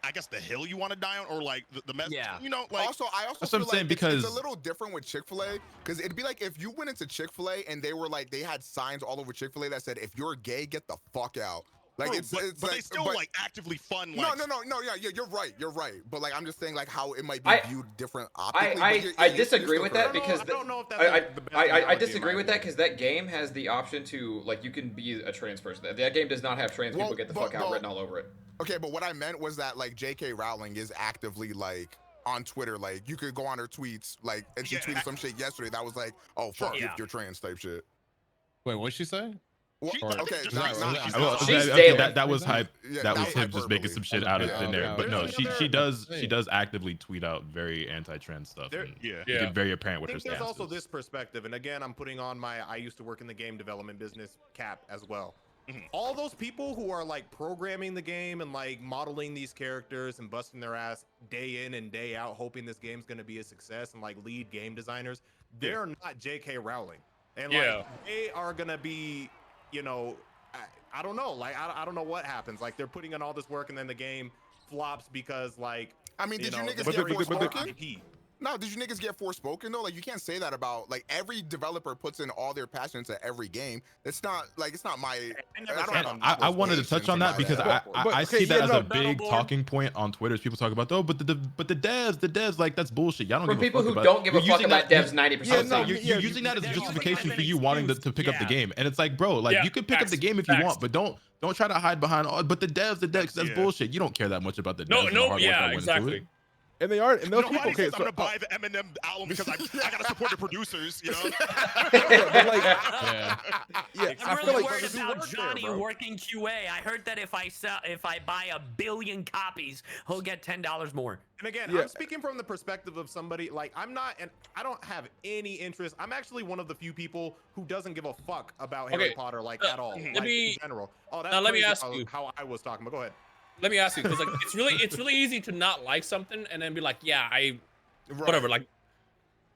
I guess the hill you want to die on, or like the message. Yeah. I also feel like it's a little different with Chick-fil-A, because it'd be like if you went into Chick-fil-A and they were like they had signs all over Chick-fil-A that said, if you're gay, get the fuck out. Like it's but like, they still like actively fund. Like, no, yeah, you're right. But like I'm just saying like how it might be viewed different optically. I disagree with that because I don't know if that's I disagree with that because that game has the option to like you can be a trans person. That game does not have trans people get the fuck out written all over it. Okay, but what I meant was that like J.K. Rowling is actively like on Twitter, like you could go on her tweets, like, and she tweeted some shit yesterday that was like, oh fuck if you're trans type shit. Wait, what'd she say? Well, okay, that was hype. That was him just making some shit out of thin air. But no, she does actively tweet out very anti-trans stuff. It's very apparent what her stance is. There's also this perspective, and again, I'm putting on my I used to work in the game development business cap as well. All those people who are like programming the game and like modeling these characters and busting their ass day in and day out, hoping this game's gonna be a success, and like lead game designers, they're not J.K. Rowling, and like they are gonna be. I don't know. Like, I don't know what happens. Like, they're putting in all this work and then the game flops because, like, I mean, did you niggas get Forspoken? No, did you niggas get Forspoken though? Like, you can't say that about like every developer puts in all their passion into every game. It's not like it's not my. I wanted to touch on that because I see that as a big talking point on Twitter. People talk about but the devs like that's bullshit. Y'all don't give a fuck about. For people who don't give a fuck about devs 90%. You're using that as a justification for you wanting to pick up the game, and it's like, bro, like you can pick up the game if you want, but don't try to hide behind. But the devs, that's bullshit. You don't care that much about the devs. No, yeah, exactly. And they are, and those people. Okay, I'm gonna buy the Eminem album because I gotta support the producers, Yeah, I'm I really feel like worried about Johnny working QA. I heard that if I buy 1 billion copies, he'll get $10 more. And again, I'm speaking from the perspective of somebody like I don't have any interest. I'm actually one of the few people who doesn't give a fuck about Harry Potter like at all, like in general. Oh, that's let me crazy ask you how I was talking. But go ahead. Let me ask you, because like it's really easy to not like something and then be like, yeah, whatever. Like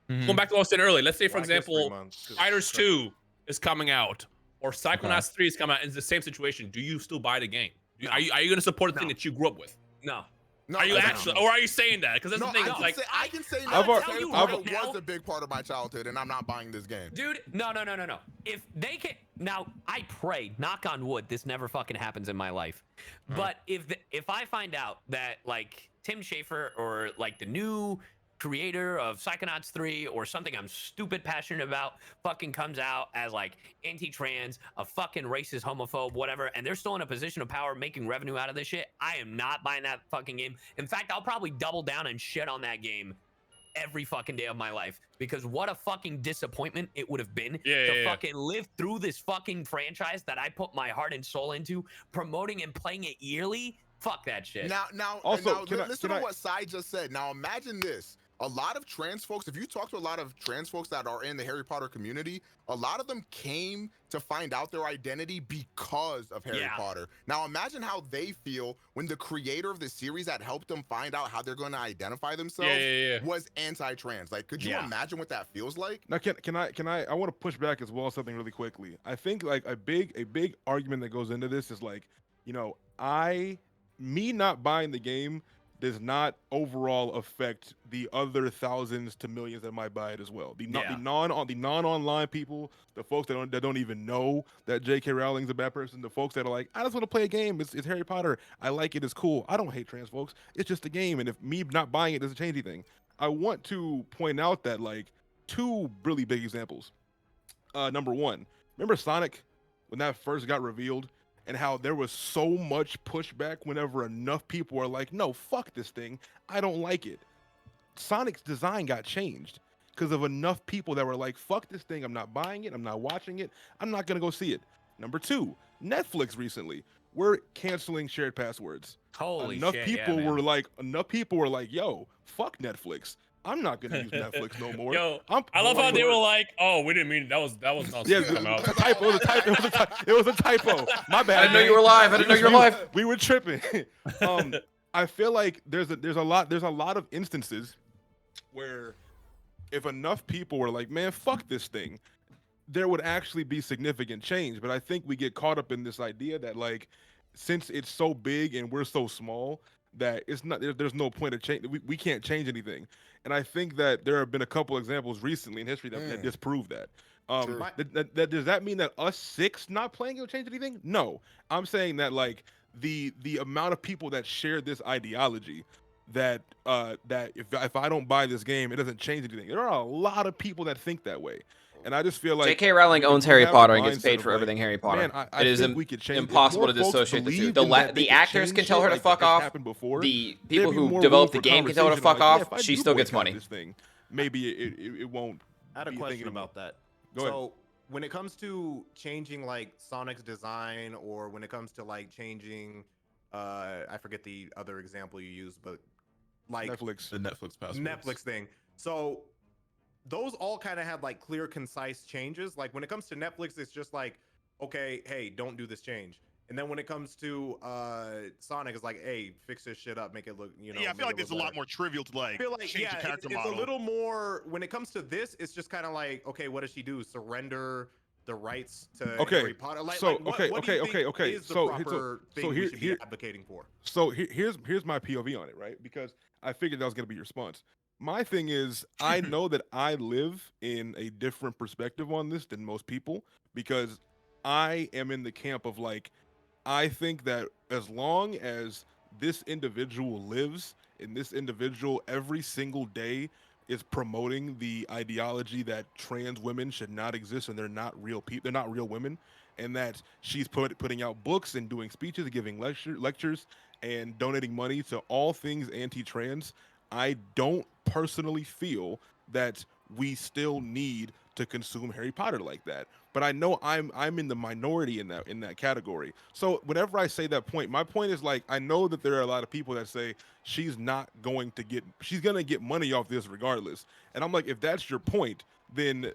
going back to what I was saying earlier. Let's say, for example, Fighters 2 is coming out, or Psychonauts 3 is coming out. It's the same situation. Do you still buy the game? Are you going to support the thing that you grew up with? No. No, are you actually, or are you saying that? Because that's the thing. I can say no. It was a big part of my childhood, and I'm not buying this game. Dude, no. If they can, now I pray, knock on wood, this never fucking happens in my life. But if I find out that like Tim Schafer or like the new creator of Psychonauts 3 or something I'm stupid passionate about fucking comes out as like anti-trans, a fucking racist, homophobe, whatever, and they're still in a position of power making revenue out of this shit, I am not buying that fucking game. In fact, I'll probably double down and shit on that game every fucking day of my life, because what a fucking disappointment it would have been to fucking live through this fucking franchise that I put my heart and soul into, promoting and playing it yearly. Fuck that shit. Now, listen to what Sai just said. Now imagine this. A lot of trans folks, if you talk to a lot of trans folks that are in the Harry Potter community, a lot of them came to find out their identity because of Harry Potter. Now imagine how they feel when the creator of the series that helped them find out how they're going to identify themselves was anti-trans. Like, could you imagine what that feels like? Now, can I want to push back as well something really quickly. I think like a big argument that goes into this is like, you know, me not buying the game does not overall affect the other thousands to millions that might buy it as well. The non-online people, the folks that don't even know that J.K. Rowling's a bad person, the folks that are like, I just want to play a game. It's Harry Potter. I like it. It's cool. I don't hate trans folks. It's just a game. And if me not buying it doesn't change anything. I want to point out that like 2 really big examples. Number 1, remember Sonic when that first got revealed? And how there was so much pushback whenever enough people were like, no, fuck this thing. I don't like it. Sonic's design got changed because of enough people that were like, fuck this thing. I'm not buying it. I'm not watching it. I'm not going to go see it. Number 2, Netflix recently. We're canceling shared passwords. Holy enough shit, people were like, yo, fuck Netflix. I'm not gonna use Netflix no more. Yo, I love how they were like, "Oh, we didn't mean that was not supposed to come out." It was a typo. It was a typo. My bad. I didn't know you were live. I didn't know you were live. We were tripping. I feel like there's a lot of instances where if enough people were like, "Man, fuck this thing," there would actually be significant change. But I think we get caught up in this idea that like, since it's so big and we're so small, that it's not there's no point of change. We can't change anything. And I think that there have been a couple examples recently in history that disprove that. Does that mean that us 6 not playing it will change anything? No. I'm saying that like the amount of people that share this ideology that if I don't buy this game, it doesn't change anything. There are a lot of people that think that way. And I just feel like J.K. Rowling owns Harry Potter and gets paid for everything Harry Potter. Man, it is impossible to dissociate the two. The actors can tell her to fuck off. The people who develop the game can tell her to fuck off. She still gets money. Maybe it won't. I had a question about that. So when it comes to changing like Sonic's design, or when it comes to like changing, I forget the other example you used, but like the Netflix passwords. Netflix thing. So those all kind of had like clear, concise changes. Like when it comes to Netflix, it's just like, okay, hey, don't do this change. And then when it comes to Sonic, it's like, hey, fix this shit up, make it look, you know. Yeah, I feel like it's a lot more trivial to like, change the character model. It's a little more, when it comes to this, it's just kind of like, okay, what does she do? Surrender the rights to Harry Potter? Like, so, what do you think is the proper thing we should be advocating for? So here's my POV on it, right? Because I figured that was going to be your response. My thing is, I know that I live in a different perspective on this than most people, because I am in the camp of like, I think that as long as this individual lives, and this individual every single day is promoting the ideology that trans women should not exist and they're not real people, they're not real women, and that she's putting out books and doing speeches, giving lectures, and donating money to all things anti-trans, I don't personally feel that we still need to consume Harry Potter like that. But I know I'm in the minority in that category. So whenever I say that point, my point is like I know that there are a lot of people that say she's gonna get money off this regardless. And I'm like, if that's your point, then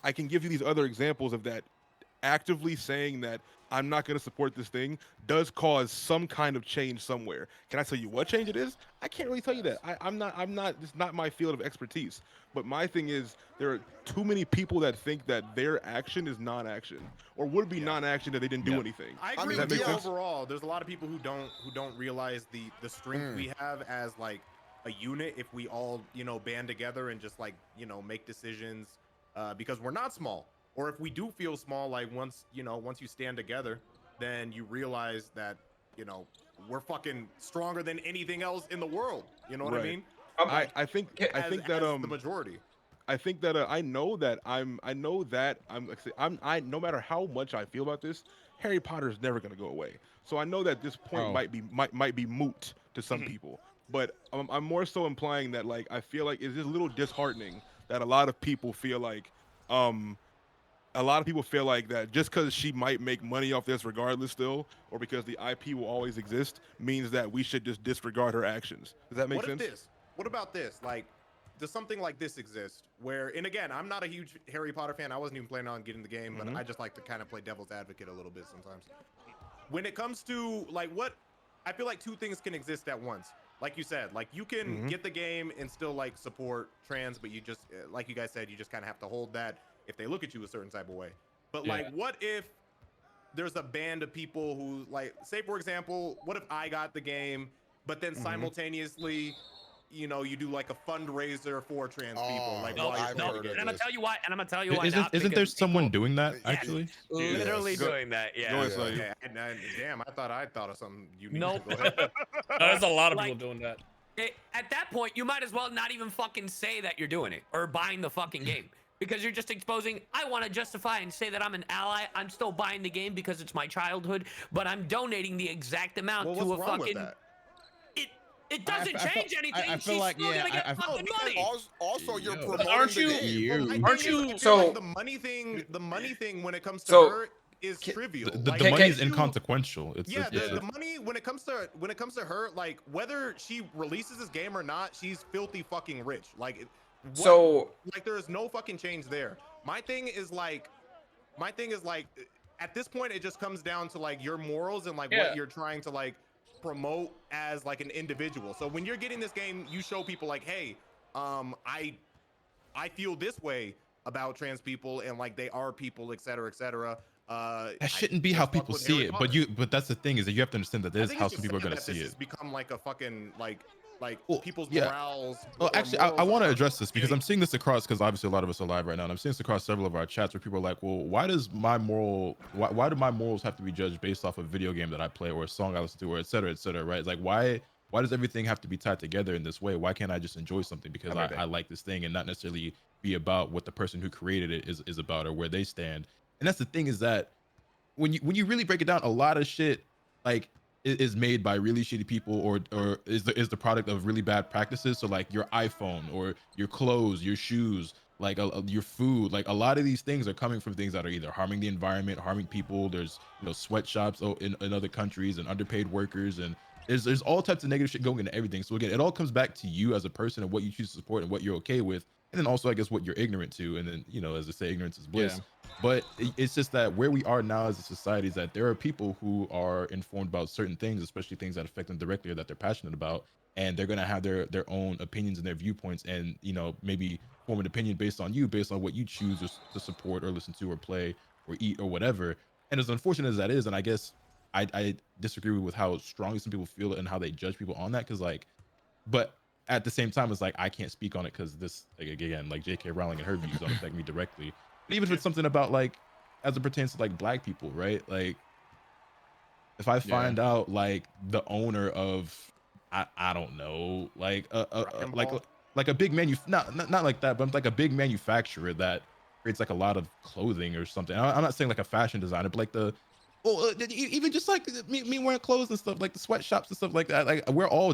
I can give you these other examples of that actively saying that I'm not going to support this thing does cause some kind of change somewhere. Can I tell you what change it is? I can't really tell you that. I'm not, it's not my field of expertise. But my thing is there are too many people that think that their action is non-action or would be non-action that they didn't do anything. I agree with you overall. There's a lot of people who don't realize the strength we have as like a unit if we all, band together and just like, make decisions because we're not small. Or if we do feel small, like once you stand together, then you realize that, we're fucking stronger than anything else in the world. You know what I mean? I think that the majority. I think that I know that I'm no matter how much I feel about this, Harry Potter is never gonna go away. So I know that this point might be moot to some people, but I'm more so implying that like I feel like it's just a little disheartening that a lot of people feel like that just because she might make money off this regardless still, or because the IP will always exist, means that we should just disregard her actions. Does that make sense? What about this? Like, does something like this exist where, and again, I'm not a huge Harry Potter fan. I wasn't even planning on getting the game, but I just like to kind of play devil's advocate a little bit sometimes. When it comes to like I feel like two things can exist at once. Like you said, like you can get the game and still like support trans, but you just, like you guys said, you just kind of have to hold that if they look at you a certain type of way. But like, what if there's a band of people who like, say for example, what if I got the game, but then simultaneously, you do like a fundraiser for trans people. Like, and I'm gonna tell you why. And I'm gonna tell you why. Isn't there someone doing that actually? Literally doing that. Yeah. Damn, I thought of something unique. Nope. Go ahead. There's a lot of people doing that. At that point, you might as well not even fucking say that you're doing it or buying the fucking game. Because you're just exposing, I want to justify and say that I'm an ally. I'm still buying the game because it's my childhood, but I'm donating the exact amount to a fucking. It doesn't change anything. I feel like gonna get fucking money. Also, you're promoting aren't the you? game. Aren't you? So the money thing when it comes to her is trivial. The money is inconsequential. The money when it comes to her, like whether she releases this game or not, she's filthy fucking rich. Like. Like there is no fucking change there. My thing is like at this point it just comes down to like your morals and like what you're trying to like promote as like an individual. So when you're getting this game, you show people like, hey, I feel this way about trans people and like they are people, etc., etc. That shouldn't be how people see it, but that's the thing is that you have to understand that there's how some people are gonna see it. It's become like a fucking like people's morals. Well, actually, I want to address this because I'm seeing this across, because obviously a lot of us are live right now, and I'm seeing this across several of our chats where people are like, well, why do my morals have to be judged based off a video game that I play or a song I listen to or et cetera, right? It's like, why does everything have to be tied together in this way? Why can't I just enjoy something because I like this thing and not necessarily be about what the person who created it is about or where they stand? And that's the thing, is that when you really break it down, a lot of shit like is made by really shitty people or is the product of really bad practices. So like your iPhone or your clothes, your shoes, like your food, like a lot of these things are coming from things that are either harming the environment, harming people. There's sweatshops in other countries and underpaid workers, and there's all types of negative shit going into everything. So again, it all comes back to you as a person and what you choose to support and what you're okay with, and then also I guess what you're ignorant to. And then as they say, ignorance is bliss. But it's just that where we are now as a society is that there are people who are informed about certain things, especially things that affect them directly or that they're passionate about, and they're gonna have their own opinions and their viewpoints, and maybe form an opinion based on what you choose to support or listen to or play or eat or whatever. And as unfortunate as that is, and I guess I disagree with how strongly some people feel it and how they judge people on that, because but at the same time, it's like I can't speak on it because this, again, like J.K. Rowling and her views don't affect me directly. But even if it's something about like as it pertains to like black people, right? Like if I find out like the owner of I don't know, like a big not like that, but like a big manufacturer that creates like a lot of clothing or something. I'm not saying like a fashion designer, but like even just like me wearing clothes and stuff, like the sweatshops and stuff like that. Like we're all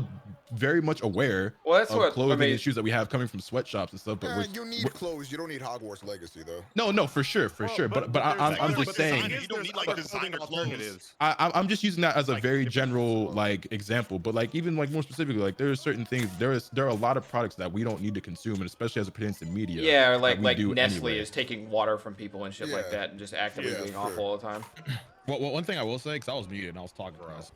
very much aware Well, that's of what clothing and shoes that we have coming from sweatshops and stuff. But you need clothes. You don't need Hogwarts Legacy though. No, for sure. But I'm just saying. You don't need like designer clothes. I'm just using that as a very general like example. But like even like more specifically, like there are certain things. There are a lot of products that we don't need to consume, and especially as it pertains to media. Yeah, or like Nestle anyway. is taking water from people and shit like that, and just actively being awful all the time. Well, one thing I will say, because I was muted and I was talking to us,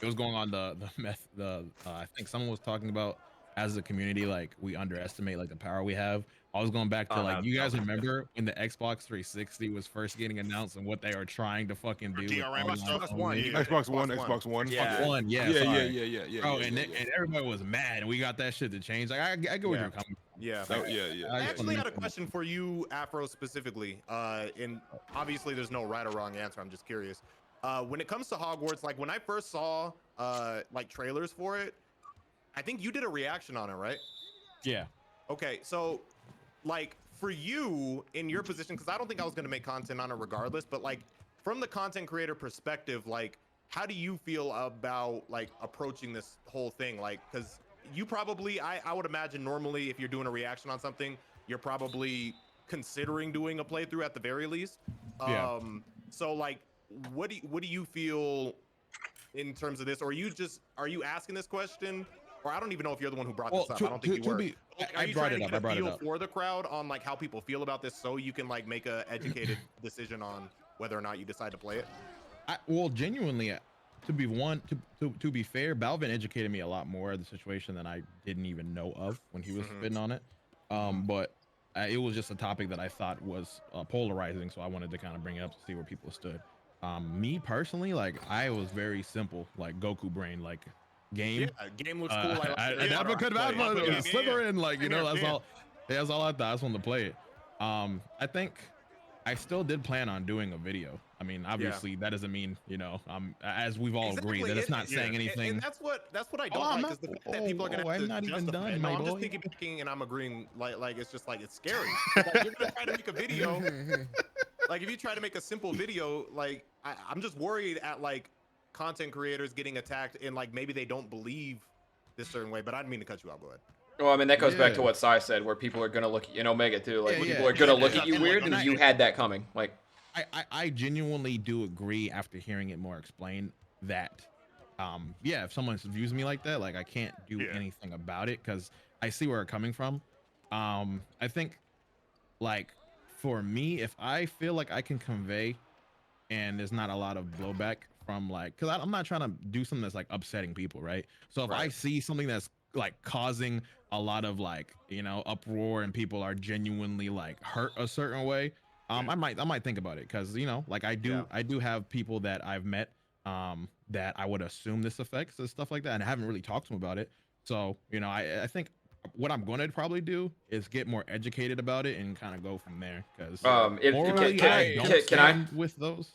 it was going on I think someone was talking about as a community, like we underestimate like the power we have. I was going back to like, you guys remember when the Xbox 360 was first getting announced and what they are trying to fucking do? Xbox One. Yeah. Oh, and everybody was mad, and we got that shit to change. Like I get where you're coming from. Yeah. I actually had a question for you, Afro, specifically. And obviously, there's no right or wrong answer. I'm just curious. When it comes to Hogwarts, like when I first saw like trailers for it, I think you did a reaction on it, right? Yeah. Okay, so like for you in your position, because I don't think I was going to make content on it regardless, but like from the content creator perspective, like how do you feel about like approaching this whole thing? Like, because you probably, I would imagine normally if you're doing a reaction on something, you're probably considering doing a playthrough at the very least. Yeah. So like, what do you feel in terms of this? Or are you asking this question? Or I don't even know if you're the one who brought this up. I don't think you were. I brought it up. I brought it up for the crowd on like how people feel about this, so you can like make a educated decision on whether or not you decide to play it. Well, genuinely, to be fair, Balvin educated me a lot more of the situation than I didn't even know of when he was spitting on it. But it was just a topic that I thought was polarizing, so I wanted to kind of bring it up to see where people stood. Me personally, like I was very simple, like Goku brain, like. Game looks cool. I never could have Slytherin, like, you know, that's all I thought. I just wanted to play it. I think I still did plan on doing a video. I mean, obviously that doesn't mean, you know, as we've all agreed that it's not saying anything. And that's what I don't like is the fact that people are gonna have to not even done, I'm just piggybacking and I'm agreeing, like it's just like it's scary. Like, you're gonna try to make a video. Like if you try to make a simple video, like I'm just worried at like content creators getting attacked and like maybe they don't believe this certain way. But I didn't mean to cut you off. Go ahead. Well, I mean that goes back to what Sai said, where people are gonna look in Omega too. Like people are gonna look at you weird, and you had that coming. Like I genuinely do agree after hearing it more explained that if someone views me like that, like I can't do anything about it because I see where it's coming from. I think like for me, if I feel like I can convey and there's not a lot of blowback from like, because I'm not trying to do something that's like upsetting people, right? So if I see something that's like causing a lot of like, you know, uproar and people are genuinely like hurt a certain way, I might think about it, because you know, like I do have people that I've met that I would assume this affects and stuff like that, and I haven't really talked to them about it. So you know, I think what I'm going to probably do is get more educated about it and kind of go from there. Because can I with those?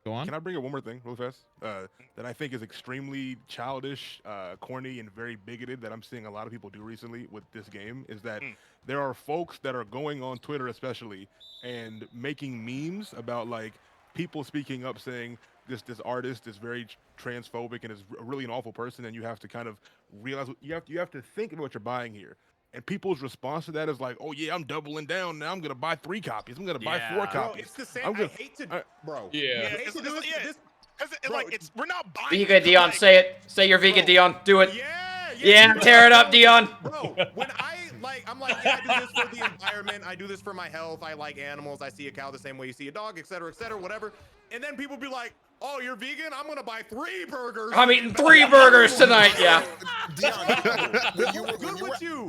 Go on. Can I bring up one more thing real fast that I think is extremely childish, corny, and very bigoted that I'm seeing a lot of people do recently with this game is that there are folks that are going on Twitter especially and making memes about like people speaking up saying this artist is very transphobic and is really an awful person, and you have to kind of realize you have to think about what you're buying here. And people's response to that is like, "Oh yeah, I'm doubling down. Now I'm gonna buy 3 copies. I'm gonna buy 4 copies." It's the same. I hate to, bro. Yeah. We're not buying. Vegan Dion, say it. Say you're vegan, Dion. Do it. Yeah, tear it up, Dion. Bro, when I'm like, I do this for the environment. I do this for my health. I like animals. I see a cow the same way you see a dog, etc., whatever. And then people be like, "Oh, you're vegan? I'm gonna buy 3 burgers. I'm eating 3 burgers tonight." Yeah. Dion,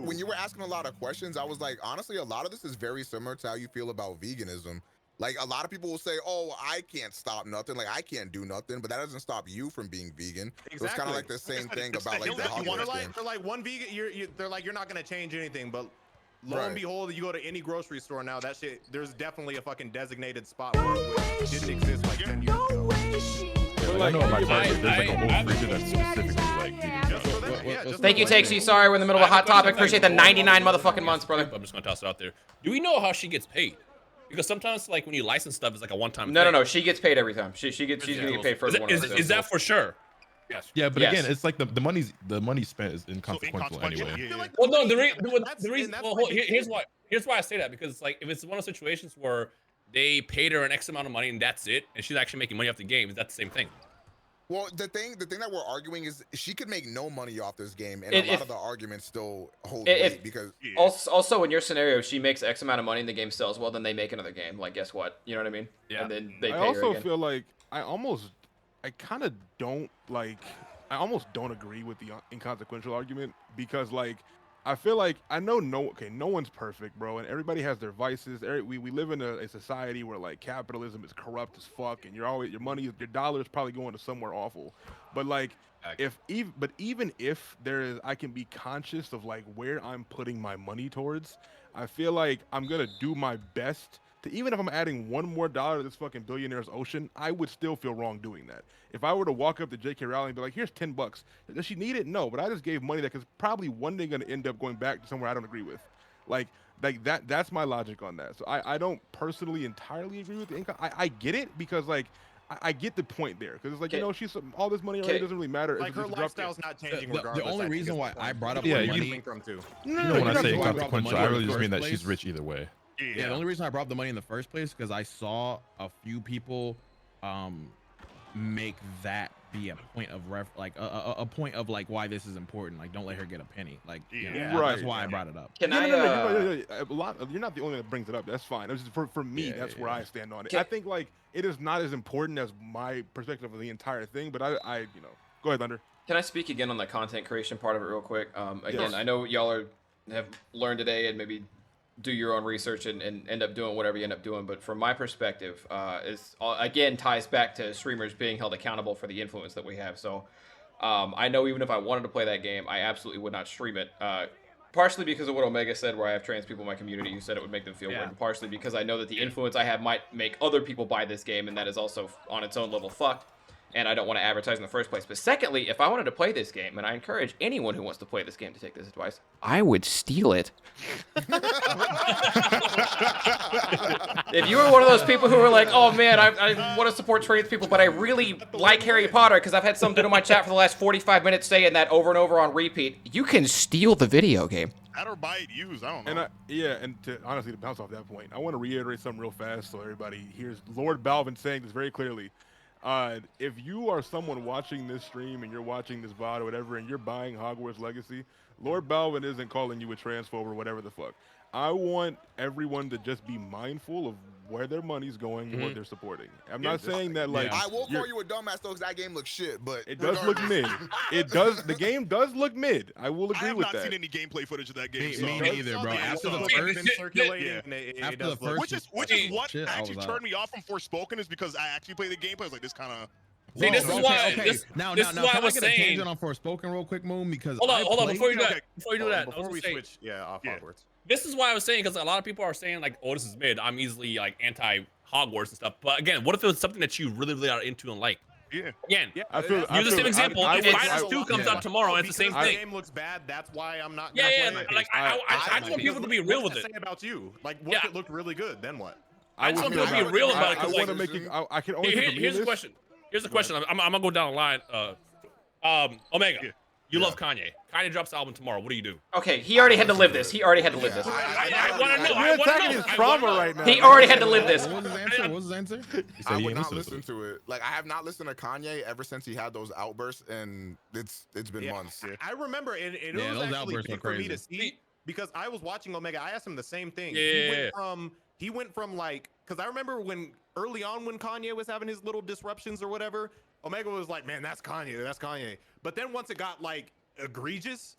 when you were asking a lot of questions, I was like, honestly, a lot of this is very similar to how you feel about veganism. Like a lot of people will say, "Oh, I can't stop nothing. Like I can't do nothing," but that doesn't stop you from being vegan. Exactly. So it's kind of like the same thing about like the Hogwarts game. They're like one vegan. They're like, you're not gonna change anything, but lo and behold, you go to any grocery store now, that shit, there's definitely a fucking designated spot where it didn't exist like 10 years ago. I know my target, there's like a whole region that's specifically like vegan. Thank you, Takesy. Sorry, we're in the middle of a hot topic. Appreciate the 99 motherfucking months, brother. I'm just gonna toss it out there. Do we know how she gets paid? Because sometimes, like when you license stuff, it's like a one-time. No. She gets paid every time. She's gonna get paid for the one. Is that for sure? Yes. Yeah, but Yes. again, it's like the money spent is inconsequential anyway. Well, no, the reason. Well, here's why I say that, because like if it's one of those situations where they paid her an X amount of money and that's it, and she's actually making money off the game, that's the same thing. Well, the thing that we're arguing is she could make no money off this game, and a lot of the arguments still hold weight because also in your scenario, if she makes X amount of money and the game sells well, then they make another game. Like, guess what? You know what I mean? Yeah. And then they pay I her also again. feel like I almost don't agree with the inconsequential argument, because like I feel like no one's perfect, bro, and everybody has their vices. We live in a society where like capitalism is corrupt as fuck, and your dollar is probably going to somewhere awful. But like even if I can be conscious of like where I'm putting my money towards, I feel like I'm gonna do my best to, even if I'm adding one more dollar to this fucking billionaires ocean, I would still feel wrong doing that. If I were to walk up to J.K. Rowling and be like, here's $10, does she need it? No, but I just gave money that is probably one day going to end up going back to somewhere I don't agree with. Like that's my logic on that. So I don't personally entirely agree with the income. I get it, because like I get the point there, because it's like, she's all this money already doesn't really matter. Like her lifestyle's not changing regardless. The only reason why I brought up money, when I say inconsequential, I really just mean that she's rich either way. Yeah, the only reason I brought up the money in the first place because I saw a few people make that be a point of a point of like why this is important. Like, don't let her get a penny. Like, that's why I brought it up. You're not the only one that brings it up. That's fine. It's just for me, that's where I stand on it. I think like it is not as important as my perspective of the entire thing, but I go ahead, Thunder. Can I speak again on the content creation part of it real quick? Again, I know y'all have learned today and maybe do your own research and end up doing whatever you end up doing. But from my perspective, is again ties back to streamers being held accountable for the influence that we have. So I know even if I wanted to play that game, I absolutely would not stream it. Partially because of what Omega said, where I have trans people in my community who said it would make them feel weird. And partially because I know that the influence I have might make other people buy this game, and that is also on its own level fucked. And I don't want to advertise in the first place. But secondly, if I wanted to play this game, and I encourage anyone who wants to play this game to take this advice, I would steal it. If you were one of those people who were like, oh man, I want to support trans people, but I really like Harry Potter because I've had some dude in my chat for the last 45 minutes saying that over and over on repeat, you can steal the video game. That or buy it used, I don't know. And honestly, to bounce off that point, I want to reiterate something real fast so everybody hears Lord Balvin saying this very clearly. If you are someone watching this stream and you're watching this VOD or whatever, and you're buying Hogwarts Legacy, Lord Balvin isn't calling you a transphobe or whatever the fuck. I want everyone to just be mindful of where their money's going and what they're supporting. I'm not saying that like I will call you a dumbass though, because that game looks shit, but it does look mid. The game does look mid. I will agree with that. I have not seen any gameplay footage of that game. Me neither, bro. After the first, which is what actually turned me off from Forspoken, is because I actually played the gameplay. I was like, this kind of. See, this is why. Now, can I get a tangent on Forspoken real quick, Moon? Because hold on, before you do that, before we switch, off Hogwarts. This is why I was saying, because a lot of people are saying like, oh, this is mid. I'm easily like anti-Hogwarts and stuff. But again, what if it was something that you really are into and like? Yeah. Again, use the same example. If Minus 2 comes out tomorrow, it's the same thing. The game looks bad. That's why I'm not. Like I want people to be real with it. Say about you, like, what if it looked really good? Then what? I just want people to be real about it. I want to make it. I can only. Here's the question. Here's the question. I'm gonna go down the line. Omega, you love Kanye. Kanye drops the album tomorrow. What do you do? Okay, he already had to live this. I want to know. You're attacking his trauma right now. He already had to live this. What was his answer? I would not listen to it. Like, I have not listened to Kanye ever since he had those outbursts, and it's been months. I remember, and it was actually big for me to see, because I was watching Omega. I asked him the same thing. He went from like, because I remember when early on when Kanye was having his little disruptions or whatever, Omega was like, man, that's Kanye. But then once it got like egregious,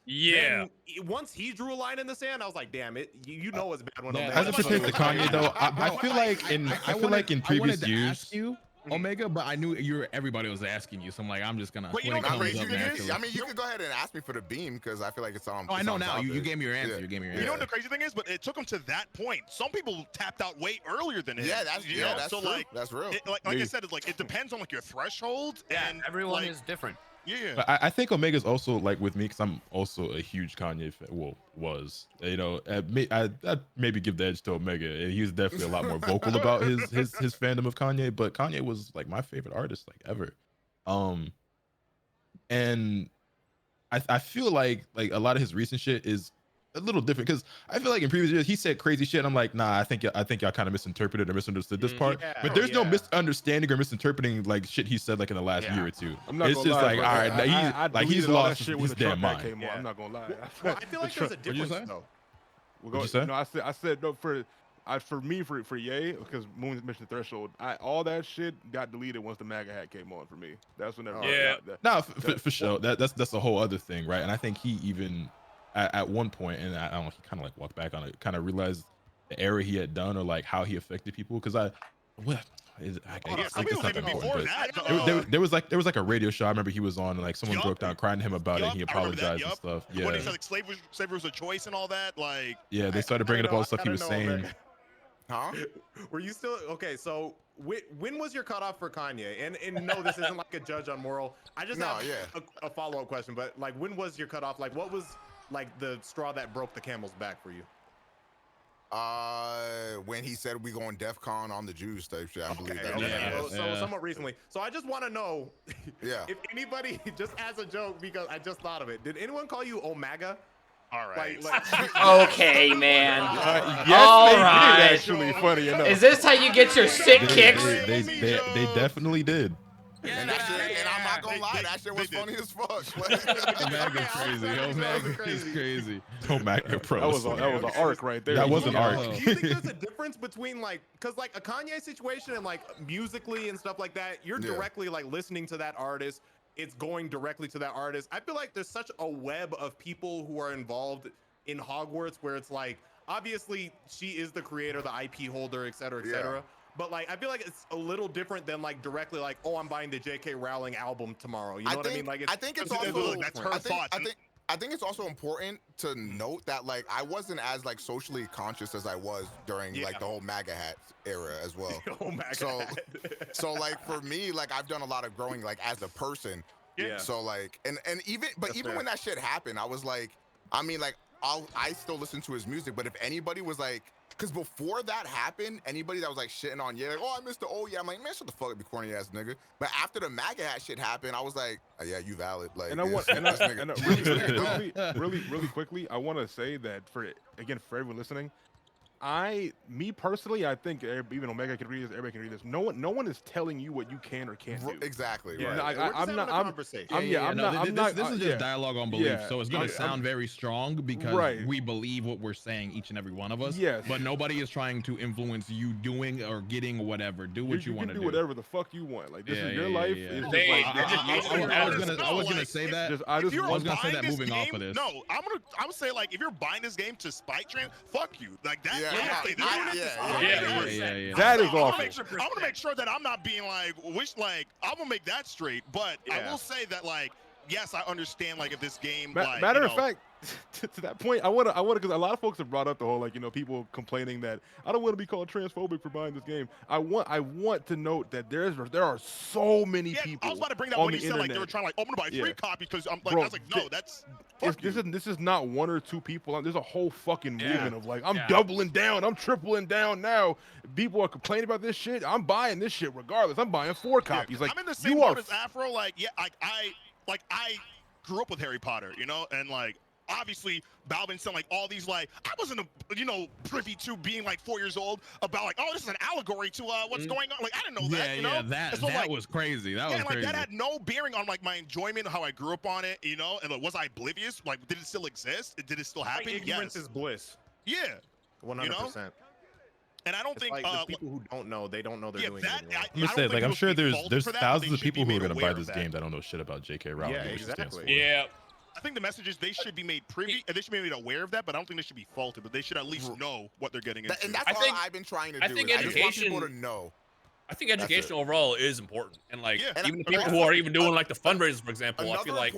once he drew a line in the sand, I was like, damn it, you know it's bad when Omega. As it pertains to Kanye though, I feel like in previous years. Omega, but I knew everybody was asking you, so I'm like, I'm just gonna. Wait, you know how crazy it is? I mean, you can go ahead and ask me for the beam, because I feel like it's on. Oh, I know now. You gave me your answer. Yeah. You gave me your answer. You know what the crazy thing is? But it took him to that point. Some people tapped out way earlier than him. Yeah, that's so true. Like, that's real. Like I said, it's like it depends on like your threshold. And everyone is different. Yeah. But I think Omega's also like with me, because I'm also a huge Kanye fan. Well, was, I'd maybe give the edge to Omega, and he was definitely a lot more vocal about his fandom of Kanye. But Kanye was like my favorite artist like ever. And I feel like a lot of his recent shit is a little different because I feel like in previous years he said crazy shit. And I'm like, nah, I think y'all kind of misinterpreted or misunderstood this part. But there's no misunderstanding or misinterpreting like shit he said like in the last year or two. It's just like, all right, he's lost his damn mind. I'm not gonna lie. Well, I feel like there's a difference though. What'd you say? No, I said no for Ye, because Moon mentioned Threshold, all that shit got deleted once the MAGA hat came on for me. That's when for sure. That's a whole other thing, right? And I think he even at one point, and I don't know, he kind of like walked back on it, kind of realized the error he had done or like how he affected people. Because there was like a radio show I remember he was on, and like someone broke down crying to him about it, and he apologized and stuff. Yeah, when he said like slavery was a choice and all that, like they started bringing up all the stuff he was saying. Huh? Were you still okay? So when was your cutoff for Kanye? And no, this isn't like a judge on moral. I just have a follow-up question. But like, when was your cutoff? Like, what was like the straw that broke the camel's back for you? When he said we going DEF CON on the Jews type shit. I believe that. So somewhat recently. So I just want to know, if anybody, just as a joke, because I just thought of it, did anyone call you Omega? All right. Okay, man. Yes, all right. Actually, funny enough. Is this how you get your sick kicks? They definitely did. And I'm not gonna lie, that shit was funny as fuck. Omaga's crazy. Omaga's crazy. Omega Pro. That was an arc right there. That was an arc. Do you think there's a difference between like, cause like a Kanye situation and like musically and stuff like that, you're directly like listening to that artist. It's going directly to that artist. I feel like there's such a web of people who are involved in Hogwarts where it's like, obviously she is the creator, the IP holder, et cetera, et cetera. But like, I feel like it's a little different than like directly like, oh, I'm buying the J.K. Rowling album tomorrow. You know what I mean? Like, I think it's also that's her thought. I think it's also important to note that like I wasn't as like socially conscious as I was during like the whole MAGA hat era as well. So like for me, like I've done a lot of growing like as a person. So like and even when that shit happened, I was like, I mean like I still listen to his music, but if anybody was like, because before that happened, anybody that was like shitting on like, oh, I missed the I'm like, man, shut the fuck up, you corny ass nigga. But after the MAGA hat shit happened, I was like, oh, yeah, you valid. Like, and really quickly, I want to say that for everyone listening, me personally, I think even Omega can read this, everybody can read this. No one is telling you what you can or can't do. Exactly. Yeah, right. I'm not. This is just dialogue on belief, so it's gonna sound very strong because we believe what we're saying, each and every one of us. Yes. But nobody is trying to influence you doing or getting whatever. Do what you want to do. Do whatever the fuck you want. Like this is your life. I was gonna say that. I was gonna say that moving off of this. No, I would say like if you're buying this game to spite train, fuck you. Like that. That is awful. I'm gonna make sure that I'm not being like, I'm gonna make that straight. But I will say that like, yes, I understand like if this game. Matter of fact, to that point, I wanna because a lot of folks have brought up the whole like people complaining that I don't want to be called transphobic for buying this game. I want to note that there are so many people. I was about to bring that when you said like they were trying like, I'm gonna buy 3 copies because I'm like, I was like, no, that's. This is not 1 or 2 people. There's a whole fucking movement of like, I'm doubling down, I'm tripling down now. People are complaining about this shit. I'm buying this shit regardless. I'm buying 4 copies. Like I'm in the same boat as Afro. Like I grew up with Harry Potter, and like. Obviously, Balvin said like all these like I wasn't privy to being like 4 years old about like, oh, this is an allegory to what's going on. Like I didn't know that. That was crazy. That was crazy. That had no bearing on like my enjoyment of how I grew up on it. And like, was I oblivious? Like, did it still exist? Did it still happen? Ignorance is bliss. Yeah, 100%. And I don't think like the people who don't know, they don't know they're doing it. I'm gonna say, like, I'm sure there's thousands of people who are gonna buy this game that don't know shit about J.K. Rowling. Yeah, exactly. Yeah. I think the message is they should be made privy, and they should be made aware of that, but I don't think they should be faulted, but they should at least know what they're getting into. And that's all I've been trying to do. I just want people to know. I think education overall is important, and like even the people who are even doing like the fundraisers, for example, I feel like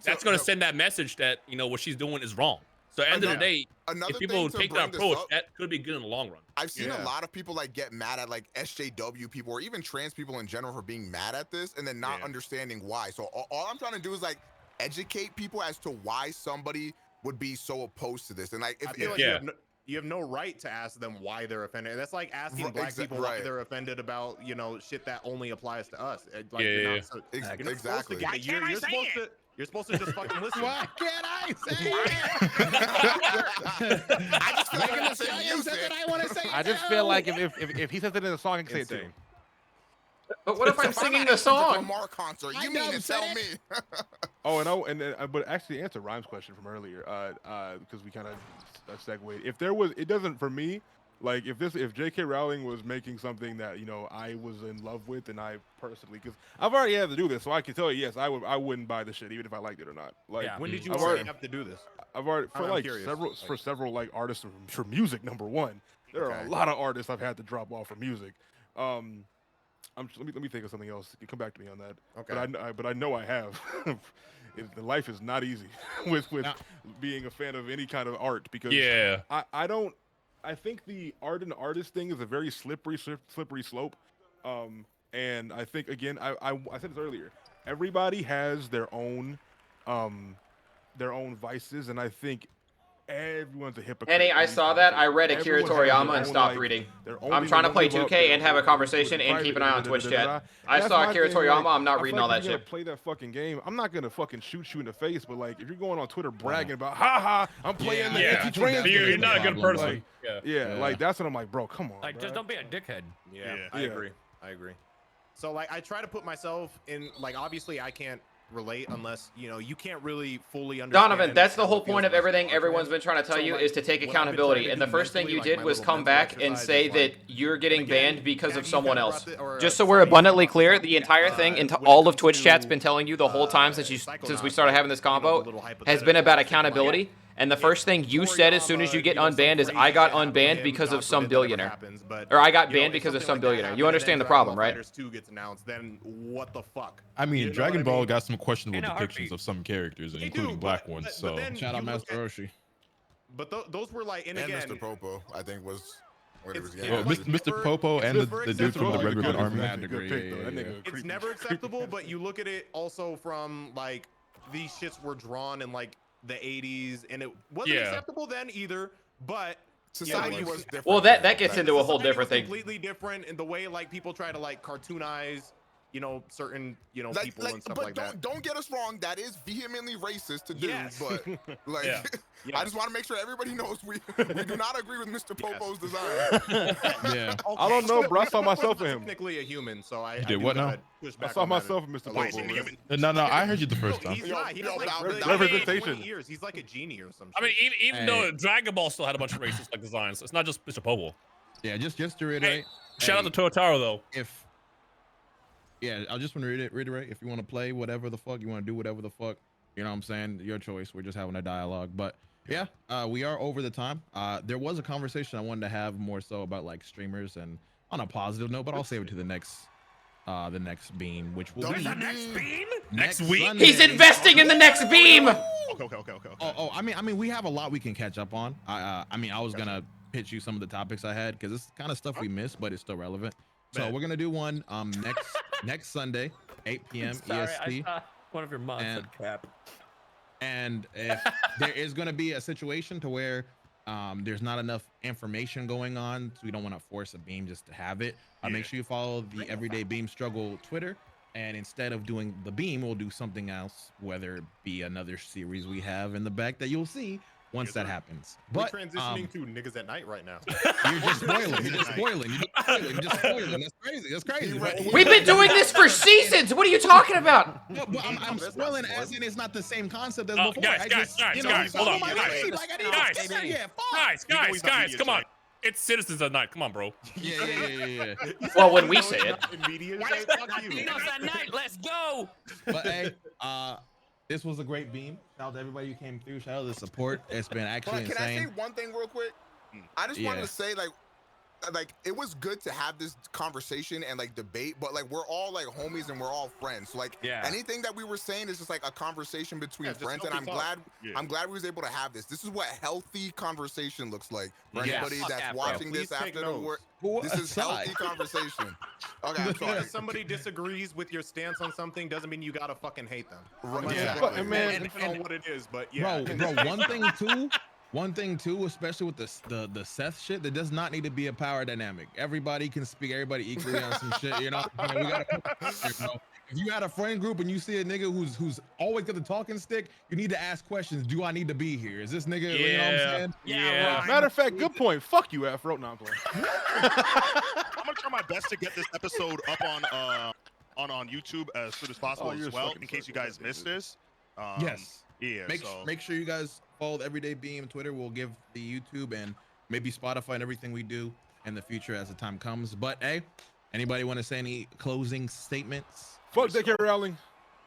that's going to send that message that what she's doing is wrong. So at the end of the day, if people take that approach, that could be good in the long run. I've seen a lot of people like get mad at like SJW people or even trans people in general for being mad at this and then not understanding why. So all I'm trying to do is like educate people as to why somebody would be so opposed to this. And like, if you you have no right to ask them why they're offended. That's like asking black people why they're offended about, you know, shit that only applies to us. Like, you're not exactly. You're supposed to just fucking listen. Why can't I say it? I just feel like I just feel like if he says it in a song, I can say it too. But what if I'm singing the song? Lamar concert. You mean to tell me? But actually, to answer Rhyme's question from earlier, because we kind of segued. If there was, it doesn't for me. Like if J.K. Rowling was making something that, you know, I was in love with, and I personally, because I've already had to do this, so I can tell you, yes, I wouldn't buy the shit even if I liked it or not. Like, when did you already have to do this? I've already for several like artists for music. Number one, there are a lot of artists I've had to drop off for music. Let me think of something else. You come back to me on that. Okay. But I know I have. The life is not easy with being a fan of any kind of art, because I think the art and artist thing is a very slippery slope. And I think, again, I said this earlier. Everybody has their own vices, and I think everyone's a hypocrite. Henny, I saw that. I read Akira Toriyama and stopped reading. I'm trying to play 2K and have a conversation and keep an eye on Twitch chat. I saw Akira Toriyama. I'm not reading all that shit. Play that fucking game. I'm not gonna fucking shoot you in the face, but like, if you're going on Twitter bragging about, haha, I'm playing the anti-trans game. You're not a good person. Like that's what I'm like, bro. Come on. Like, just don't be a dickhead. Yeah, I agree. So like, I try to put myself in. Like, obviously, I can't relate unless, you know, you can't really fully understand. Donovan, that's the whole point of everything everyone's been trying to tell you, is to take accountability. And the first thing you did was come back and say that you're getting banned because of someone else. Just so we're abundantly clear, the entire thing, and all of Twitch chat's been telling you the whole time since we started having this convo, has been about accountability. And the first thing you said as soon as you get unbanned is, I got unbanned because of some billionaire. Or I got banned because of some billionaire. You understand the problem, right? Then what the fuck? I mean, Dragon Ball got some questionable depictions of some characters, including black ones. So shout out Master Roshi. But those were like, and again, Mr. Popo, I think was. Mr. Popo and the dude from the Red Ribbon Army. It's never acceptable, but you look at it also from like, these shits were drawn in like the 80s, and it wasn't acceptable then either, but society was different. Well, that gets into a whole different thing. Completely different in the way like people try to like cartoonize, you know, certain, you know, people and stuff like that. Don't get us wrong, that is vehemently racist to do, but like I just want to make sure everybody knows we do not agree with Mr. Popo's design. I don't know, bro. I saw myself in him. Technically a human, so I did what now? I saw myself in Mr. Popo. No, I heard you the first time. He's not. He has like representation. 20 years. He's like a genie or something. I mean, even though Dragon Ball still had a bunch of racist like designs, it's not just Mr. Popo. Yeah, just to reiterate. Shout out to Totaro though. I just want to reiterate, if you want to play whatever the fuck, you want to do whatever the fuck, you know what I'm saying? Your choice. We're just having a dialogue. But yeah, we are over the time. There was a conversation I wanted to have more so about like streamers, and on a positive note, but I'll save it to the next beam, which will be the next beam next week. Sunday. He's investing in the next beam. Okay. Oh, I mean, we have a lot we can catch up on. I mean, I was gonna pitch you some of the topics I had, because it's kind of stuff we missed, but it's still relevant. So we're gonna do one next Sunday, 8 p.m. EST. I saw one of your mods said cap. And if there is gonna be a situation to where there's not enough information going on, so we don't want to force a beam just to have it. Make sure you follow the Everyday Beam Struggle Twitter, and instead of doing the beam, we'll do something else, whether it be another series we have in the back that you'll see once that happens. But we're transitioning to niggas at night right now. You're just spoiling. That's crazy. We've been doing this for seasons. What are you talking about? No, but I'm spoiling as in it's not the same concept as before. Guys, hold on. Guys, come on. It's Citizens at Night. Come on, bro. Yeah. Well, when we say it. Latinos at night. Let's go. But hey, this was a great beam. Shout out to everybody who came through. Shout out to the support. It's been actually insane. Can I say one thing real quick? I just wanted to say, like it was good to have this conversation and like debate, but like we're all like homies and we're all friends. So like anything that we were saying is just like a conversation between friends, and I'm glad we was able to have this. This is what healthy conversation looks like for anybody that's watching this after the work. This is healthy conversation. Okay, I'm sorry. If somebody disagrees with your stance on something doesn't mean you gotta fucking hate them. Exactly. Man, depending on what it is, but bro, one thing too. One thing too, especially with the Seth shit, there does not need to be a power dynamic. Everybody can speak, everybody equally on some shit. You know, we gotta. You know, if you had a friend group and you see a nigga who's always got the talking stick, you need to ask questions. Do I need to be here? Is this nigga? Yeah. You know what I'm saying? Yeah. Matter of fact, good point. Fuck you, Afro. No, I'm playing. I'm gonna try my best to get this episode up on YouTube as soon as possible as well, in case you guys missed this. Yes. Yeah. Make sure you guys follow the Everyday Beam Twitter. We'll give the YouTube and maybe Spotify and everything we do in the future as the time comes. But hey, anybody want to say any closing statements? Fuck J.K. Rowling.